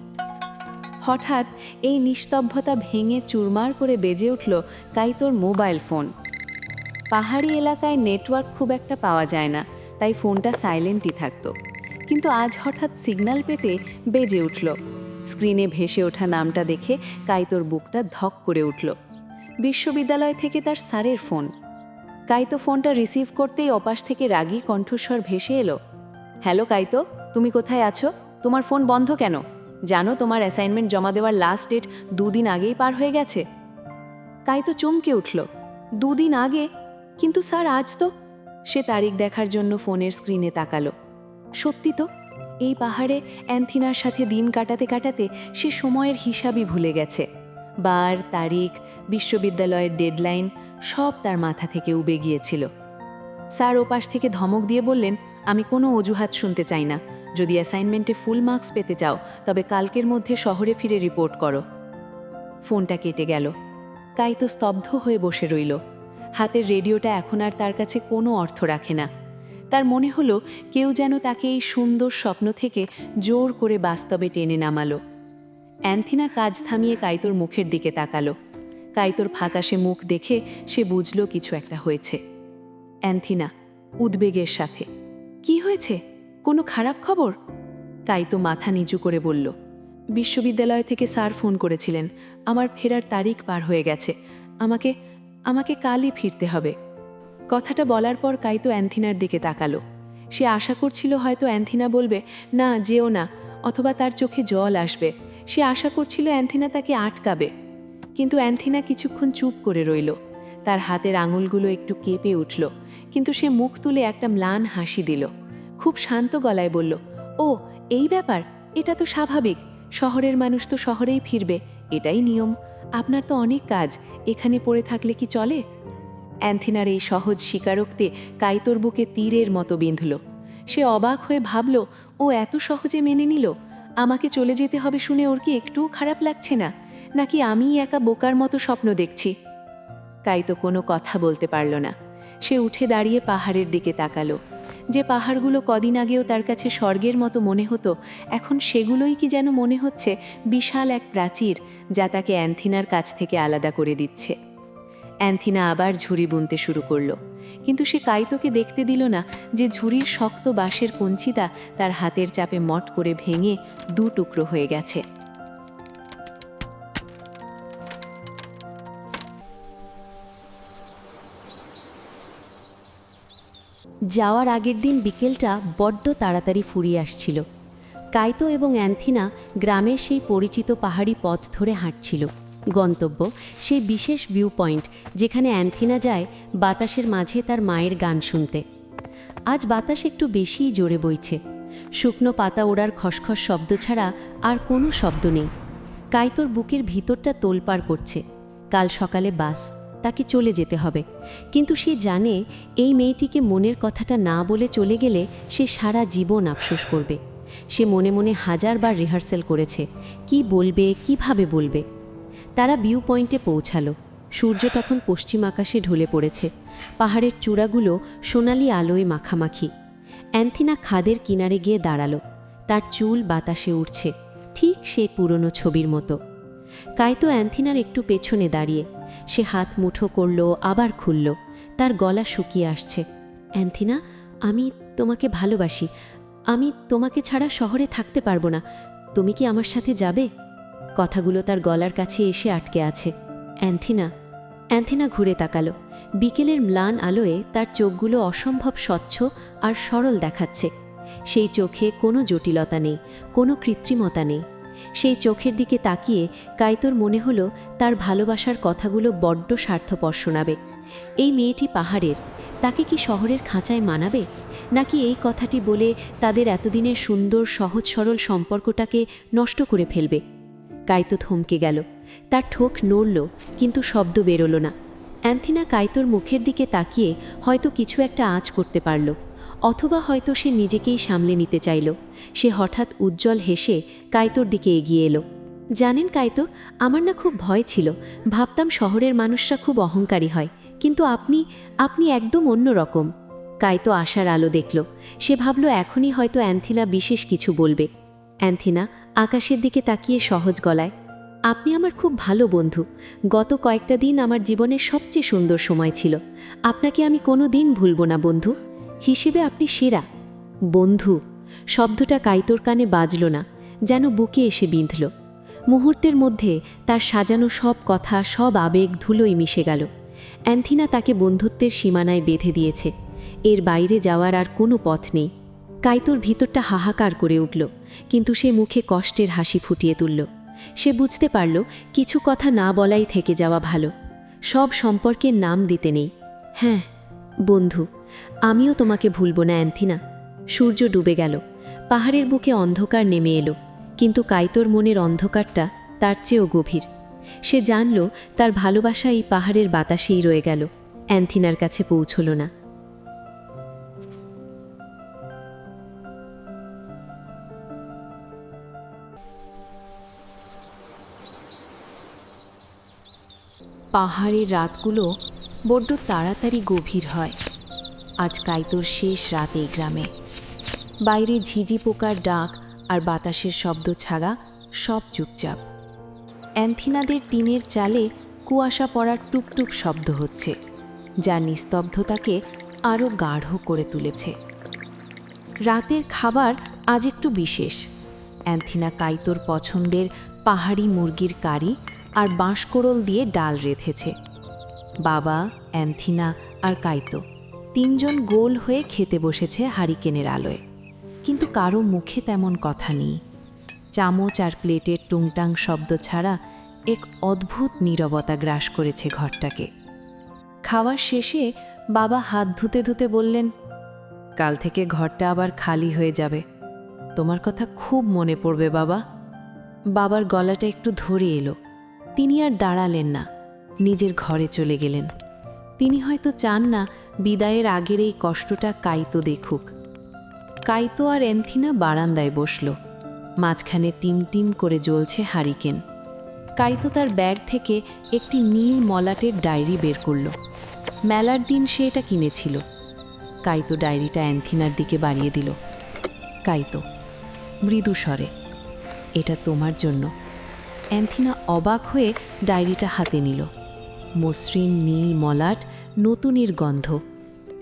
হঠাৎ এই নিস্তব্ধতা ভেঙে চুরমার করে বেজে উঠল কাইতোর মোবাইল ফোন। পাহাড়ি এলাকায় নেটওয়ার্ক খুব একটা পাওয়া যায় না, তাই ফোনটা সাইলেন্টই থাকতো। কিন্তু আজ হঠাৎ সিগন্যাল পেতে বেজে উঠল। স্ক্রিনে ভেসে ওঠা নামটা দেখে কাইতোর বুকটা ধক করে উঠল। বিশ্ববিদ্যালয় থেকে তার স্যারের ফোন। কাইতো ফোনটা রিসিভ করতেই অপাশ থেকে রাগী কণ্ঠস্বর ভেসে এলো, হ্যালো কাইতো, তুমি কোথায় আছো? তোমার ফোন বন্ধ কেন? জানো তোমার অ্যাসাইনমেন্ট জমা দেওয়ার লাস্ট ডেট 2 দিন আগেই পার হয়ে গেছে। কাইতো চমকে উঠল, 2 দিন আগে? কিন্তু স্যার আজ তো। সে তারিখ দেখার জন্য ফোনের স্ক্রিনে তাকালো। সত্যি তো, এই পাহাড়ে অ্যান্থেনার সাথে দিন কাটাতে কাটাতে সে সময়ের হিসাবই ভুলে গেছে। বার, তারিখ, বিশ্ববিদ্যালয়ের ডেডলাইন সব তার মাথা থেকে উবে গিয়েছিল। স্যার ওপাশ থেকে ধমক দিয়ে বললেন, আমি কোনো অজুহাত শুনতে চাই না। যদি অ্যাসাইনমেন্টে ফুল মার্কস পেতে চাও তবে কালকের মধ্যে শহরে ফিরে রিপোর্ট করো। ফোনটা কেটে গেল। কাইতো স্তব্ধ হয়ে বসে রইল। হাতের রেডিওটা এখন আর তার কাছে কোনো অর্থ রাখে না। তার মনে হলো কেউ যেন তাকে এই সুন্দর স্বপ্ন থেকে জোর করে বাস্তবে টেনে নামালো। অ্যান্থেনা কাজ থামিয়ে কাইতোর মুখের দিকে তাকালো। কাইতোর ফ্যাকাশে মুখ দেখে সে বুঝল কিছু একটা হয়েছে। অ্যান্থেনা উদ্বেগের সাথে, কি হয়েছে? কোনো খারাপ খবর? কাইতো মাথা নিচু করে বলল, বিশ্ববিদ্যালয় থেকে স্যার ফোন করেছিলেন, আমার ফেরার তারিখ পার হয়ে গেছে, আমাকে কালই ফিরতে হবে। কথাটা বলার পর কাইতো অ্যান্থেনার দিকে তাকালো। সে আশা করছিল হয়তো অ্যান্থেনা বলবে, না যেও না, অথবা তার চোখে জল আসবে। সে আশা করছিল অ্যান্থেনা তাকে আটকাবে। কিন্তু অ্যান্থেনা কিছুক্ষণ চুপ করে রইল। তার হাতের আঙুলগুলো একটু কেঁপে উঠল, কিন্তু সে মুখ তুলে একটা ম্লান হাসি দিল। খুব শান্ত গলায় বলল, ও এই ব্যাপার, এটা তো স্বাভাবিক। শহরের মানুষ তো শহরেই ফিরবে, এটাই নিয়ম। আপনার তো অনেক কাজ, এখানে পড়ে থাকলে কি চলে? অ্যান্থিনার এই সহজ স্বীকারোক্তি কাইতোর বুকে তীরের মতো বিঁধল। সে অবাক হয়ে ভাবল, ও এত সহজে মেনে নিল। আমাকে চলে যেতে হবে শুনে ওর কি একটুও খারাপ লাগছে না, নাকি আমিই একা বোকার মতো স্বপ্ন দেখছি? কাইতো কোনো কথা বলতে পারল না। সে উঠে দাঁড়িয়ে পাহাড়ের দিকে তাকালো। যে পাহাড়গুলো কদিন আগেও তার কাছে স্বর্গের মতো মনে হতো, এখন সেগুলোই কি যেন মনে হচ্ছে বিশাল এক প্রাচীর, যা তাকে অ্যান্থিনার কাছ থেকে আলাদা করে দিচ্ছে। অ্যান্থিনা আবার ঝুড়ি বুনতে শুরু করলো, কিন্তু সে কাইতোকে দেখতে দিল না যে ঝুড়ির শক্ত বাঁশের কঞ্চিটা তার হাতের চাপে মট করে ভেঙে 2 টুকরো হয়ে গেছে। যাওয়ার আগের দিন বিকেলটা বড্ড তাড়াতাড়ি ফুরিয়ে আসছিল। কাইতো এবং অ্যান্থিনা গ্রামের সেই পরিচিত পাহাড়ি পথ ধরে হাঁটছিল। গন্তব্য সেই বিশেষ ভিউ পয়েন্ট, যেখানে অ্যান্থিনা যায় বাতাসের মাঝে তার মায়ের গান শুনতে। আজ বাতাস একটু বেশিই জোরে বইছে। শুকনো পাতা ওড়ার খসখস শব্দ ছাড়া আর কোনো শব্দ নেই। কাইতোর বুকের ভিতরটা তোলপাড় করছে। কাল সকালে বাস, তাকে চলে যেতে হবে। কিন্তু সে জানে এই মেয়েটিকে মনের কথাটা না বলে চলে গেলে সে সারা জীবন আফসোস করবে। সে মনে মনে 1000 বার রিহার্সেল করেছে, কি বলবে, কিভাবে বলবে। তারা ভিউ পয়েন্টে পৌঁছালো। সূর্য তখন পশ্চিম আকাশে ঢলে পড়েছে। পাহাড়ের চূড়াগুলো সোনালি আলোয় মাখামাখি। অ্যান্থিনা খাদের কিনারে গিয়ে দাঁড়ালো। তার চুল বাতাসে উড়ছে, ঠিক সে পুরনো ছবির মতো। কাইতো অ্যান্থিনার একটু পেছনে দাঁড়িয়ে। সে হাত মুঠো করল, আবার খুলল। তার গলা শুকিয়ে আসছে। অ্যান্থিনা, আমি তোমাকে ভালোবাসি। আমি তোমাকে ছাড়া শহরে থাকতে পারবো না। তুমি কি আমার সাথে যাবে? কথাগুলো তার গলার কাছে এসে আটকে আছে। অ্যান্থিনা। অ্যান্থিনা ঘুরে তাকালো। বিকেলের ম্লান আলোয় তার চোখগুলো অসম্ভব স্বচ্ছ আর সরল দেখাচ্ছে। সেই চোখে কোনো জটিলতা নেই, কোনো কৃত্রিমতা নেই। সেই চোখের দিকে তাকিয়ে কাইতোর মনে হলো তার ভালোবাসার কথাগুলো বড্ড স্বার্থপর শোনাবে। এই মেয়েটি পাহাড়ের, তাকে কি শহরের খাঁচায় মানাবে? নাকি এই কথাটি বলে তাদের এতদিনের সুন্দর সহজ সরল সম্পর্কটাকে নষ্ট করে ফেলবে? কাইতো থমকে গেল। তার ঠোঁট নড়ল, কিন্তু শব্দ বেরোলো না। অ্যান্থিনা কাইতোর মুখের দিকে তাকিয়ে হয়তো কিছু একটা আঁচ করতে পারল, অথবা হয়তো সে নিজেকেই সামলে নিতে চাইল। সে হঠাৎ উজ্জ্বল হেসে কাইতোর দিকে এগিয়ে এলো। জানেন কাইতো, আমার না খুব ভয় ছিল। ভাবতাম শহরের মানুষরা খুব অহংকারী হয়, কিন্তু আপনি একদম অন্য রকম। কাইতো আশার আলো দেখল। সে ভাবল এখনই হয়তো অ্যান্থিনা বিশেষ কিছু বলবে। অ্যান্থিনা আকাশের দিকে তাকিয়ে সহজ গলায়, আপনি আমার খুব ভালো বন্ধু। গত কয়েকটা দিন আমার জীবনের সবচেয়ে সুন্দর সময় ছিল। আপনাকে আমি কোনো দিন ভুলব না বন্ধু। হিসেবে আপনি সেরা। বন্ধু শব্দটা কাইতোর কানে বাজল না, যেন বুকে এসে বিঁধল। মুহূর্তের মধ্যে তার সাজানো সব কথা, সব আবেগ ধুলোয় মিশে গেল। অ্যান্থিনা তাকে বন্ধুত্বের সীমানায় বেঁধে দিয়েছে। এর বাইরে যাওয়ার আর কোনো পথ নেই। কাইতোর ভিতরটা হাহাকার করে উঠল, কিন্তু সে মুখে কষ্টের হাসি ফুটিয়ে তুলল। সে বুঝতে পারল কিছু কথা না বলাই থেকে যাওয়া ভালো। সব সম্পর্কের নাম দিতে নেই। হ্যাঁ বন্ধু, আমিও তোমাকে ভুলব না অ্যান্থিনা। সূর্য ডুবে গেল। পাহাড়ের বুকে অন্ধকার নেমে এলো, কিন্তু কাইতোর মনের অন্ধকারটা তার চেয়েও গভীর। সে জানল তার ভালোবাসা এই পাহাড়ের বাতাসেই রয়ে গেল, অ্যান্থিনার কাছে পৌঁছল না। পাহাড়ের রাতগুলো বড্ড তাড়াতাড়ি গভীর হয়। আজ কাইতোর শেষ রাত এই গ্রামে। বাইরে ঝিঝি পোকার ডাক আর বাতাসের শব্দ ছাড়া সব চুপচাপ। অ্যান্থিনাদের টিনের চালে কুয়াশা পড়ার টুকটুক শব্দ হচ্ছে, যা নিস্তব্ধতাকে আরও গাঢ় করে তুলেছে। রাতের খাবার আজ একটু বিশেষ। অ্যান্থিনা কাইতোর পছন্দের পাহাড়ি মুরগির কারি আর বাঁশকোড়ল দিয়ে ডাল রেঁধেছে। বাবা, অ্যান্থিনা আর কাইতো 3 জন গোল হয়ে খেতে বসেছে হারিকেনের আলোয়, কিন্তু কারো মুখে তেমন কথা নেই। চামচ আর প্লেটের টুংটাং শব্দ ছাড়া এক অদ্ভুত নীরবতা গ্রাস করেছে ঘরটাকে। খাওয়ার শেষে বাবা হাত ধুতে ধুতে বললেন, কাল থেকে ঘরটা আবার খালি হয়ে যাবে। তোমার কথা খুব মনে পড়বে বাবা। বাবার গলাটা একটু ধরে এলো, তিনি আর দাঁড়ালেন না, নিজের ঘরে চলে গেলেন। তিনি হয়তো চান না বিদায়ের আগের এই কষ্টটা কাইতো দেখুক। কাইতো আর অ্যান্থিনা বারান্দায় বসল। মাঝখানে টিম টিম করে জ্বলছে হারিকেন। কাইতো তার ব্যাগ থেকে একটি নীল মলাটের ডায়েরি বের করল। মেলার দিন সে এটা কিনেছিল। কাইতো ডায়েরিটা অ্যান্থিনার দিকে বাড়িয়ে দিল। কাইতো, মৃদু স্বরে, এটা তোমার জন্য। অ্যান্থিনা অবাক হয়ে ডায়েরিটা হাতে নিল। মসৃণ নীল মলাট, নতুনের গন্ধ।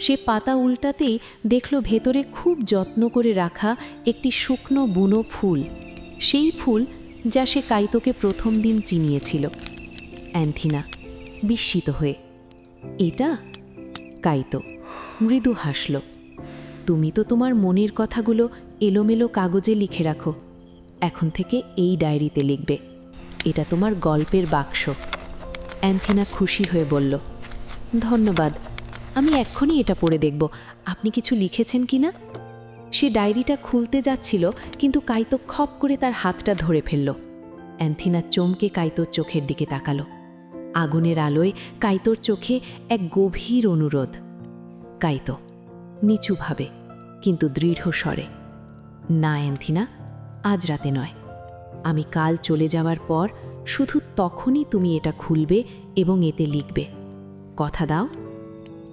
সে পাতা উল্টাতেই দেখল ভেতরে খুব যত্ন করে রাখা একটি শুকনো বুনো ফুল, সেই ফুল যা সে কাইতোকে প্রথম দিন চিনিয়েছিল। অ্যান্থিনা বিস্মিত হয়ে, এটা? কাইতো মৃদু হাসল। তুমি তো তোমার মনের কথাগুলো এলোমেলো কাগজে লিখে রাখো, এখন থেকে এই ডায়েরিতে লিখবে। এটা তোমার গল্পের বাক্স। অ্যান্থিনা খুশি হয়ে বলল, ধন্যবাদ, আমি এক্ষুনি এটা পড়ে দেখব আপনি কিছু লিখেছেন কি না। সে ডায়েরিটা খুলতে যাচ্ছিল, কিন্তু কাইতো খপ করে তার হাতটা ধরে ফেলল। অ্যান্থিনা চমকে কাইতোর চোখের দিকে তাকালো। আগুনের আলোয় কাইতোর চোখে এক গভীর অনুরোধ। কাইতো নিচুভাবে কিন্তু দৃঢ় স্বরে, না অ্যান্থিনা, আজ রাতে নয়। আমি কাল চলে যাওয়ার পর শুধু তখনই তুমি এটা খুলবে এবং এতে লিখবে। কথা দাও?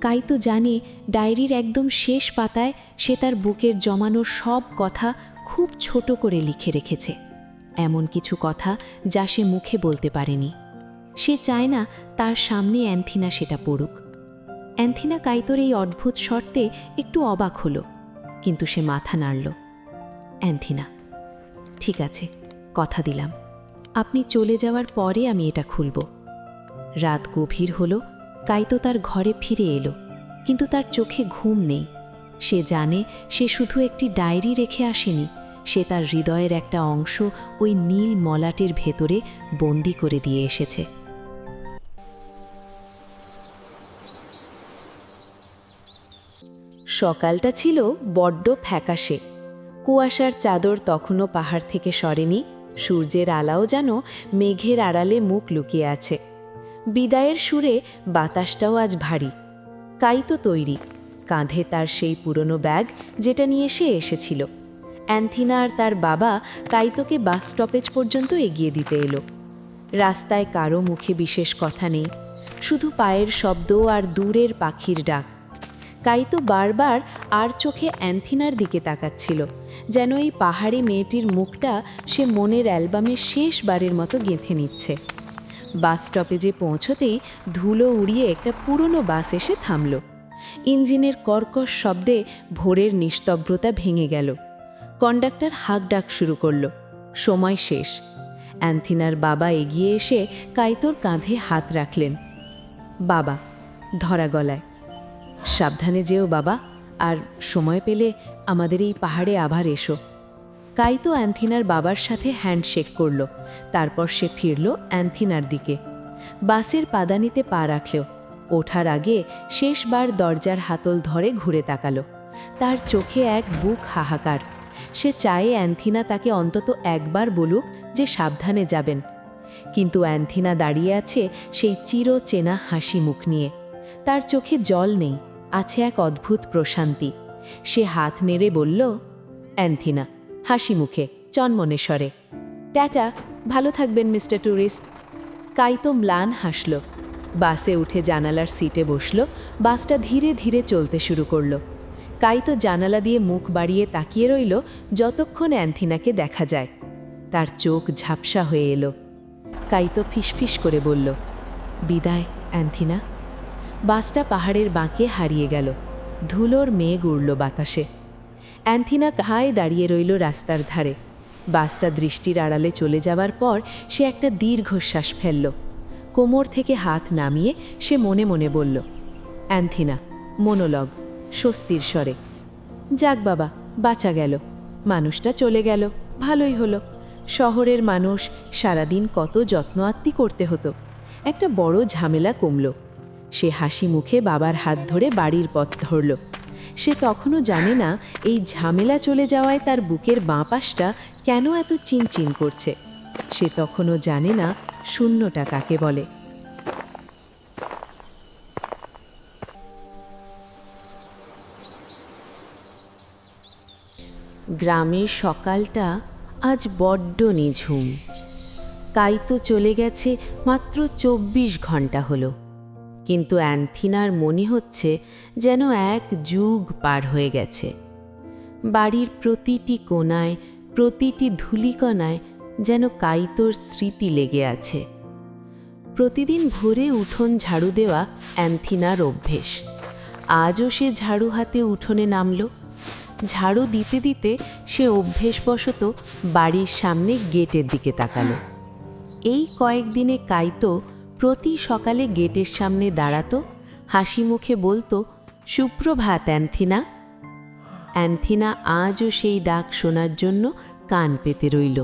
কাইতো জানে ডায়েরির একদম শেষ পাতায় সে তার বুকের জমানো সব কথা খুব ছোট করে লিখে রেখেছে, এমন কিছু কথা যা সে মুখে বলতে পারেনি। সে চায় না তার সামনে অ্যান্থিনা সেটা পড়ুক। অ্যান্থিনা কাইতোর এই অদ্ভুত শর্তে একটু অবাক হল, কিন্তু সে মাথা নাড়ল। অ্যান্থিনা, ঠিক আছে, কথা দিলাম, আপনি চলে যাওয়ার পরে আমি এটা খুলব। রাত গভীর হল। কাইতো তার ঘরে ফিরে এলো, কিন্তু তার চোখে ঘুম নেই। সে জানে সে শুধু একটি ডায়েরি রেখে আসেনি, সে তার হৃদয়ের একটা অংশ ওই নীল মলাটের ভেতরে বন্দি করে দিয়ে এসেছে। সকালটা ছিল বড্ড ফ্যাকাশে। কুয়াশার চাদর তখনও পাহাড় থেকে সরেনি, সূর্যের আলাও যেন মেঘের আড়ালে মুখ লুকিয়ে আছে। বিদায়ের সুরে বাতাসটাও আজ ভারী। কাইতো তৈরি, কাঁধে তার সেই পুরনো ব্যাগ যেটা নিয়ে সে এসেছিল। অ্যান্থিনা আর তার বাবা কাইতোকে বাস স্টপেজ পর্যন্ত এগিয়ে দিতে এলো। রাস্তায় কারো মুখে বিশেষ কথা নেই, শুধু পায়ের শব্দ আর দূরের পাখির ডাক। কাইতো বারবার আর চোখে অ্যান্থিনার দিকে তাকাচ্ছিল, যেন এই পাহাড়ি মেয়েটির মুখটা সে মনের অ্যালবামে শেষবারের মতো গেঁথে নিচ্ছে। বাস স্টপেজে পৌঁছতেই ধুলো উড়িয়ে একটা পুরনো বাস এসে থামল। ইঞ্জিনের কর্কশ শব্দে ভোরের নিস্তব্ধতা ভেঙে গেল। কন্ডাক্টর হাঁক ডাক শুরু করল, সময় শেষ। অ্যান্থিনার বাবা এগিয়ে এসে কাইতোর কাঁধে হাত রাখলেন। বাবা ধরা গলায়, সাবধানে যেও বাবা, আর সময় পেলে আমাদের এই পাহাড়ে আবার এসো। কাইতো অ্যান্থিনার বাবার সাথে হ্যান্ডশেক করল, তারপর সে ফিরল অ্যান্থিনার দিকে। বাসের পাদানিতে পা রাখল। ওঠার আগে শেষবার দরজার হাতল ধরে ঘুরে তাকালো। তার চোখে এক বুক হাহাকার। সে চায় অ্যান্থিনা তাকে অন্তত একবার বলুক যে সাবধানে যাবেন, কিন্তু অ্যান্থিনা দাঁড়িয়ে আছে সেই চিরচেনা হাসি মুখ নিয়ে। তার চোখে জল নেই, আছে এক অদ্ভুত প্রশান্তি। সে হাত নেড়ে বলল, অ্যান্থিনা, হাসি মুখে, চনমনে স্বরে, টাটা, ভালো থাকবেন মিস্টার ট্যুরিস্ট। কাইতো ম্লান হাসল। বাসে উঠে জানালার সিটে বসল। বাসটা ধীরে ধীরে চলতে শুরু করল। কাইতো জানালা দিয়ে মুখ বাড়িয়ে তাকিয়ে রইল যতক্ষণ অ্যান্থিনাকে দেখা যায়। তার চোখ ঝাপসা হয়ে এলো। কাইতো ফিসফিস করে বলল, বিদায় অ্যান্থিনা। বাসটা পাহাড়ের বাঁকে হারিয়ে গেল। ধুলোর মেঘ উড়ল বাতাসে। অ্যান্থিনা কাহায় দাঁড়িয়ে রইল রাস্তার ধারে। বাসটা দৃষ্টির আড়ালে চলে যাওয়ার পর সে একটা দীর্ঘশ্বাস ফেলল। কোমর থেকে হাত নামিয়ে সে মনে মনে বলল, অ্যান্থিনা, মনোলগ, স্বস্তির স্বরে, যাক বাবা, বাঁচা গেল। মানুষটা চলে গেল, ভালোই হলো। শহরের মানুষ, সারাদিন কত যত্ন আত্তি করতে হতো। একটা বড় ঝামেলা কমল। সে হাসি মুখে বাবার হাত ধরে বাড়ির পথ ধরল। সে তখনও জানে না এই ঝামেলা চলে যাওয়ায় তার বুকের বাঁ পাশটা কেন এত চিনচিন করছে। সে তখনও জানে না শূন্যটা কাকে বলে। গ্রামের সকালটা আজ বড্ড নিঝুম। কাইতো চলে গেছে মাত্র 24 ঘন্টা হলো, কিন্তু অ্যান্থিনার মনে হচ্ছে যেন এক যুগ পার হয়ে গেছে। বাড়ির প্রতিটি কোণায়, প্রতিটি ধূলিকণায় যেন কাইতোর স্মৃতি লেগে আছে। প্রতিদিন ভোরে উঠোন ঝাড়ু দেওয়া অ্যান্থিনার অভ্যেস। আজও সে ঝাড়ু হাতে উঠোনে নামল। ঝাড়ু দিতে দিতে সে অভ্যেসবশত বাড়ির সামনে গেটের দিকে তাকালো। এই কয়েকদিনে কাইতো প্রতি সকালে গেটের সামনে দাঁড়াতো, হাসি মুখে বলতো, সুপ্রভাত অ্যান্থিনা। অ্যান্থিনা আজও সেই ডাক শোনার জন্য কান পেতে রইল।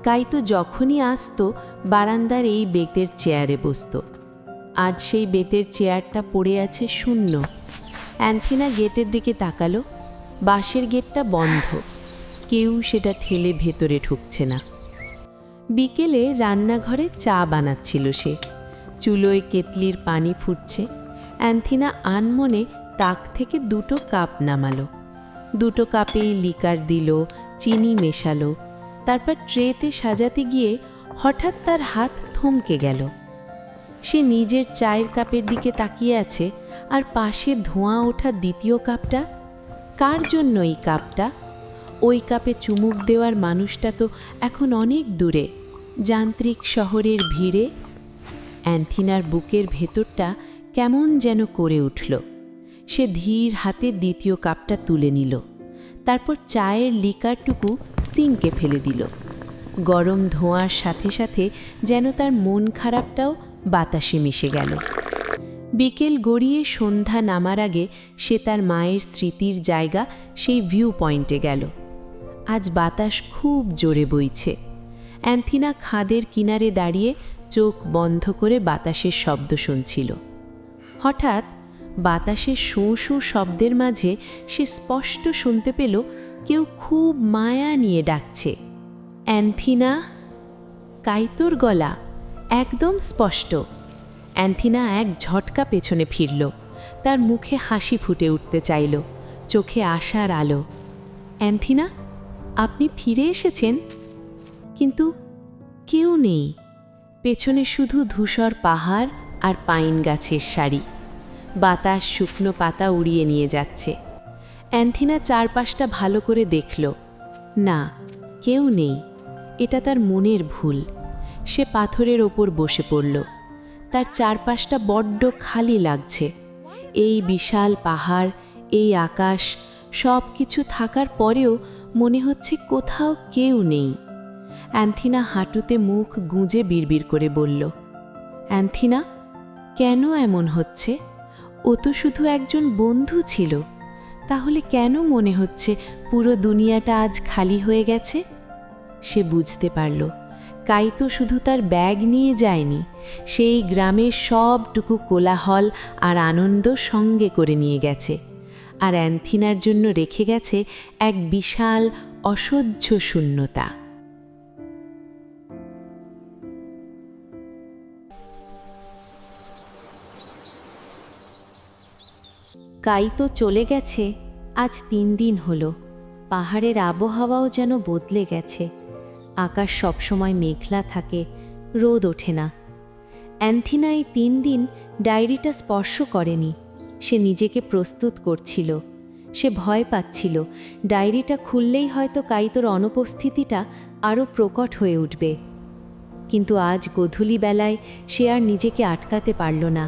কাইতো যখনই আসতো বারান্দার এই বেতের চেয়ারে বসত। আজ সেই বেতের চেয়ারটা পড়ে আছে শূন্য। অ্যান্থিনা গেটের দিকে তাকালো। বাঁশের গেটটা বন্ধ, কেউ সেটা ঠেলে ভেতরে ঢুকছে না। বিকেলে রান্নাঘরে চা বানাচ্ছিল সে। চুলোয় কেটলির পানি ফুটছে। অ্যান্থিনা আনমনে তাক থেকে 2টো কাপ নামালো। 2টো কাপেই লিকার দিল, চিনি মেশালো। তারপর ট্রেতে সাজাতে গিয়ে হঠাৎ তার হাত থমকে গেল। সে নিজের চায়ের কাপের দিকে তাকিয়ে আছে, আর পাশে ধোঁয়া ওঠা দ্বিতীয় কাপটা। কার জন্য এই কাপটা? ওই কাপে চুমুক দেওয়ার মানুষটা তো এখন অনেক দূরে, যান্ত্রিক শহরের ভিড়ে। অ্যান্থিনার বুকের ভেতরটা কেমন যেন করে উঠল। সে ধীর হাতে দ্বিতীয় কাপটা তুলে নিল। তারপর চায়ের লিকারটুকু সিঙ্কে ফেলে দিল। গরম ধোঁয়ার সাথে সাথে যেন তার মন খারাপটাও বাতাসে মিশে গেল। বিকেল গড়িয়ে সন্ধ্যা নামার আগে সে তার মায়ের স্মৃতির জায়গা সেই ভিউ পয়েন্টে গেল। আজ বাতাস খুব জোরে বইছে। অ্যান্থিনা খাদের কিনারে দাঁড়িয়ে চোখ বন্ধ করে বাতাসের শব্দ শুনছিল। হঠাৎ বাতাসের শোঁ শোঁ শব্দের মাঝে সে স্পষ্ট শুনতে পেল কেউ খুব মায়া নিয়ে ডাকছে, অ্যান্থিনা। কাইতোর গলা, একদম স্পষ্ট। অ্যান্থিনা এক ঝটকা পেছনে ফিরল। তার মুখে হাসি ফুটে উঠতে চাইল, চোখে আশার আলো। অ্যান্থিনা, আপনি ফিরে এসেছেন? কিন্তু কেউ নেই। পেছনে শুধু ধূসর পাহাড় আর পাইন গাছের সারি। বাতাস শুকনো পাতা উড়িয়ে নিয়ে যাচ্ছে। অ্যান্থিনা চারপাশটা ভালো করে দেখল। না, কেউ নেই। এটা তার মনের ভুল। সে পাথরের ওপর বসে পড়ল। তার চারপাশটা বড্ড খালি লাগছে। এই বিশাল পাহাড়, এই আকাশ, সব কিছু থাকার পরেও মনে হচ্ছে কোথাও কেউ নেই। অ্যান্থিনা হাঁটুতে মুখ গুঁজে বিড়বিড় করে বলল, অ্যান্থিনা, কেন এমন হচ্ছে? ও তো শুধু একজন বন্ধু ছিল। তাহলে কেন মনে হচ্ছে পুরো দুনিয়াটা আজ খালি হয়ে গেছে? সে বুঝতে পারল, কাইতো শুধু তার ব্যাগ নিয়ে যায়নি, সেই গ্রামের সবটুকু কোলাহল আর আনন্দ সঙ্গে করে নিয়ে গেছে। আর অ্যান্থিনার জন্য রেখে গেছে এক বিশাল অসহ্য শূন্যতা। কাইতো চলে গেছে আজ 3 দিন হলো। পাহাড়ের আবহাওয়াও যেন বদলে গেছে। আকাশ সবসময় মেঘলা থাকে, রোদ ওঠে না। অ্যান্থিনা এই 3 দিন ডায়েরিটা স্পর্শ করেনি। সে নিজেকে প্রস্তুত করছিল। সে ভয় পাচ্ছিল ডায়েরিটা খুললেই হয়তো কাইতোর অনুপস্থিতিটা আরও প্রকট হয়ে উঠবে। কিন্তু আজ গোধূলি বেলায় সে আর নিজেকে আটকাতে পারল না।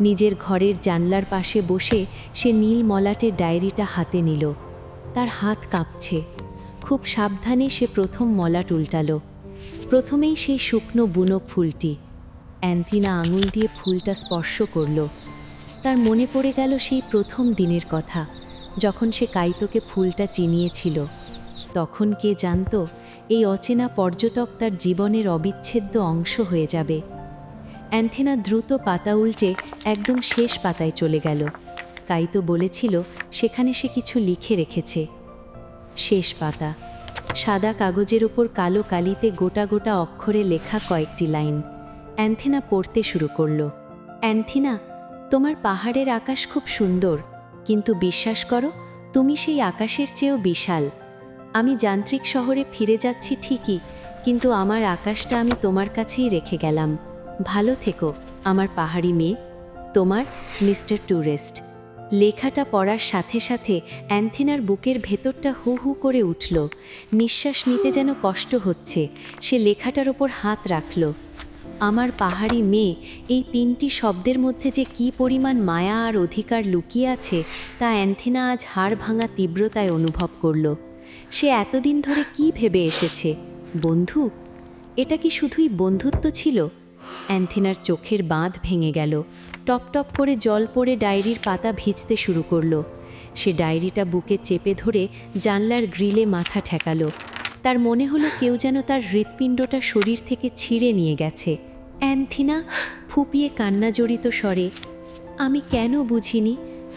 নিজের ঘরের জানলার পাশে বসে সে নীল মলাটের ডায়েরিটা হাতে নিল। তার হাত কাঁপছে। খুব সাবধানে সে প্রথম মলাট উল্টালো। প্রথমেই সেই শুকনো বুনো ফুলটি। অ্যান্থিনা আঙুল দিয়ে ফুলটা স্পর্শ করল। তার মনে পড়ে গেল সেই প্রথম দিনের কথা, যখন সে কাইতোকে ফুলটা চিনিয়েছিল। তখন কে জানত এই অচেনা পর্যটক তার জীবনের অবিচ্ছেদ্য অংশ হয়ে যাবে। অ্যান্থিনা দ্রুত পাতা উল্টে একদম শেষ পাতায় চলে গেল। কাইতো বলেছিল সেখানে সে কিছু লিখে রেখেছে। শেষ পাতা। সাদা কাগজের উপর কালো কালিতে গোটা গোটা অক্ষরে লেখা কয়েকটি লাইন। অ্যান্থেনা পড়তে শুরু করলো। অ্যান্থেনা, তোমার পাহাড়ের আকাশ খুব সুন্দর, কিন্তু বিশ্বাস করো, তুমি সেই আকাশের চেয়েও বিশাল। আমি যান্ত্রিক শহরে ফিরে যাচ্ছি ঠিকই, কিন্তু আমার আকাশটা আমি তোমার কাছেই রেখে গেলাম। ভালো থেকো আমার পাহাড়ি মেয়ে। তোমার মিস্টার ট্যুরিস্ট। লেখাটা পড়ার সাথে সাথে অ্যান্থেনার বুকের ভেতরটা হু হু করে উঠল। নিঃশ্বাস নিতে যেন কষ্ট হচ্ছে। সে লেখাটার ওপর হাত রাখল। আমার পাহাড়ি মেয়ে, এই 3টি শব্দের মধ্যে যে কী পরিমাণ মায়া আর অধিকার লুকিয়ে আছে তা অ্যান্থেনা আজ হাড় ভাঙা তীব্রতায় অনুভব করল। সে এতদিন ধরে কি ভেবে এসেছে? বন্ধু? এটা কি শুধুই বন্ধুত্ব ছিল? অ্যান্থেনার চোখের বাঁধ ভেঙে গেল। টপ টপ করে জল পড়ে ডায়েরির পাতা ভিজতে শুরু করলো। সে ডায়েরিটা বুকে চেপে ধরে জানলার গ্রিলে মাথা ঠেকালো। তার মনে হলো কেউ যেন তার হৃৎপিণ্ডটা শরীর থেকে ছিঁড়ে নিয়ে গেছে। অ্যান্থেনা ফুপিয়ে কান্না জড়িত স্বরে, আমি কেন বুঝিনি?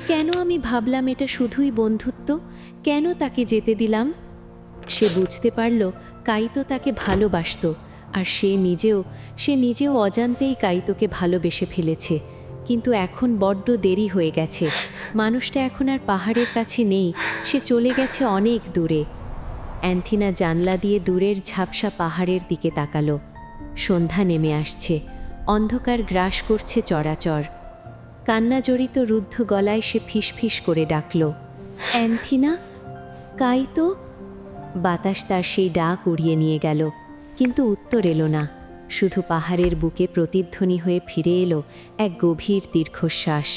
কেন আমি ভাবলাম এটা শুধুই বন্ধুত্ব? কেন তাকে যেতে দিলাম? সে বুঝতে পারল কাইতো তাকে ভালোবাসত, আর সে নিজেও অজান্তেই কাইতোকে ভালোবেসে ফেলেছে। কিন্তু এখন বড্ড দেরি হয়ে গেছে। মানুষটা এখন আর পাহাড়ের কাছে নেই, সে চলে গেছে অনেক দূরে। অ্যান্থেনা জানলা দিয়ে দূরের ঝাপসা পাহাড়ের দিকে তাকালো। সন্ধ্যা নেমে আসছে, অন্ধকার গ্রাস করছে চরাচর। কান্না জড়িত রুদ্ধ গলায় সে ফিসফিস করে ডাকল, অ্যান্থেনা, কাইতো। বাতাস তার সেই ডাক উড়িয়ে নিয়ে গেল, কিন্তু উত্তর এলো না। শুধু পাহাড়ের বুকে প্রতিধ্বনি হয়ে ফিরে এলো এক গভীর দীর্ঘশ্বাস।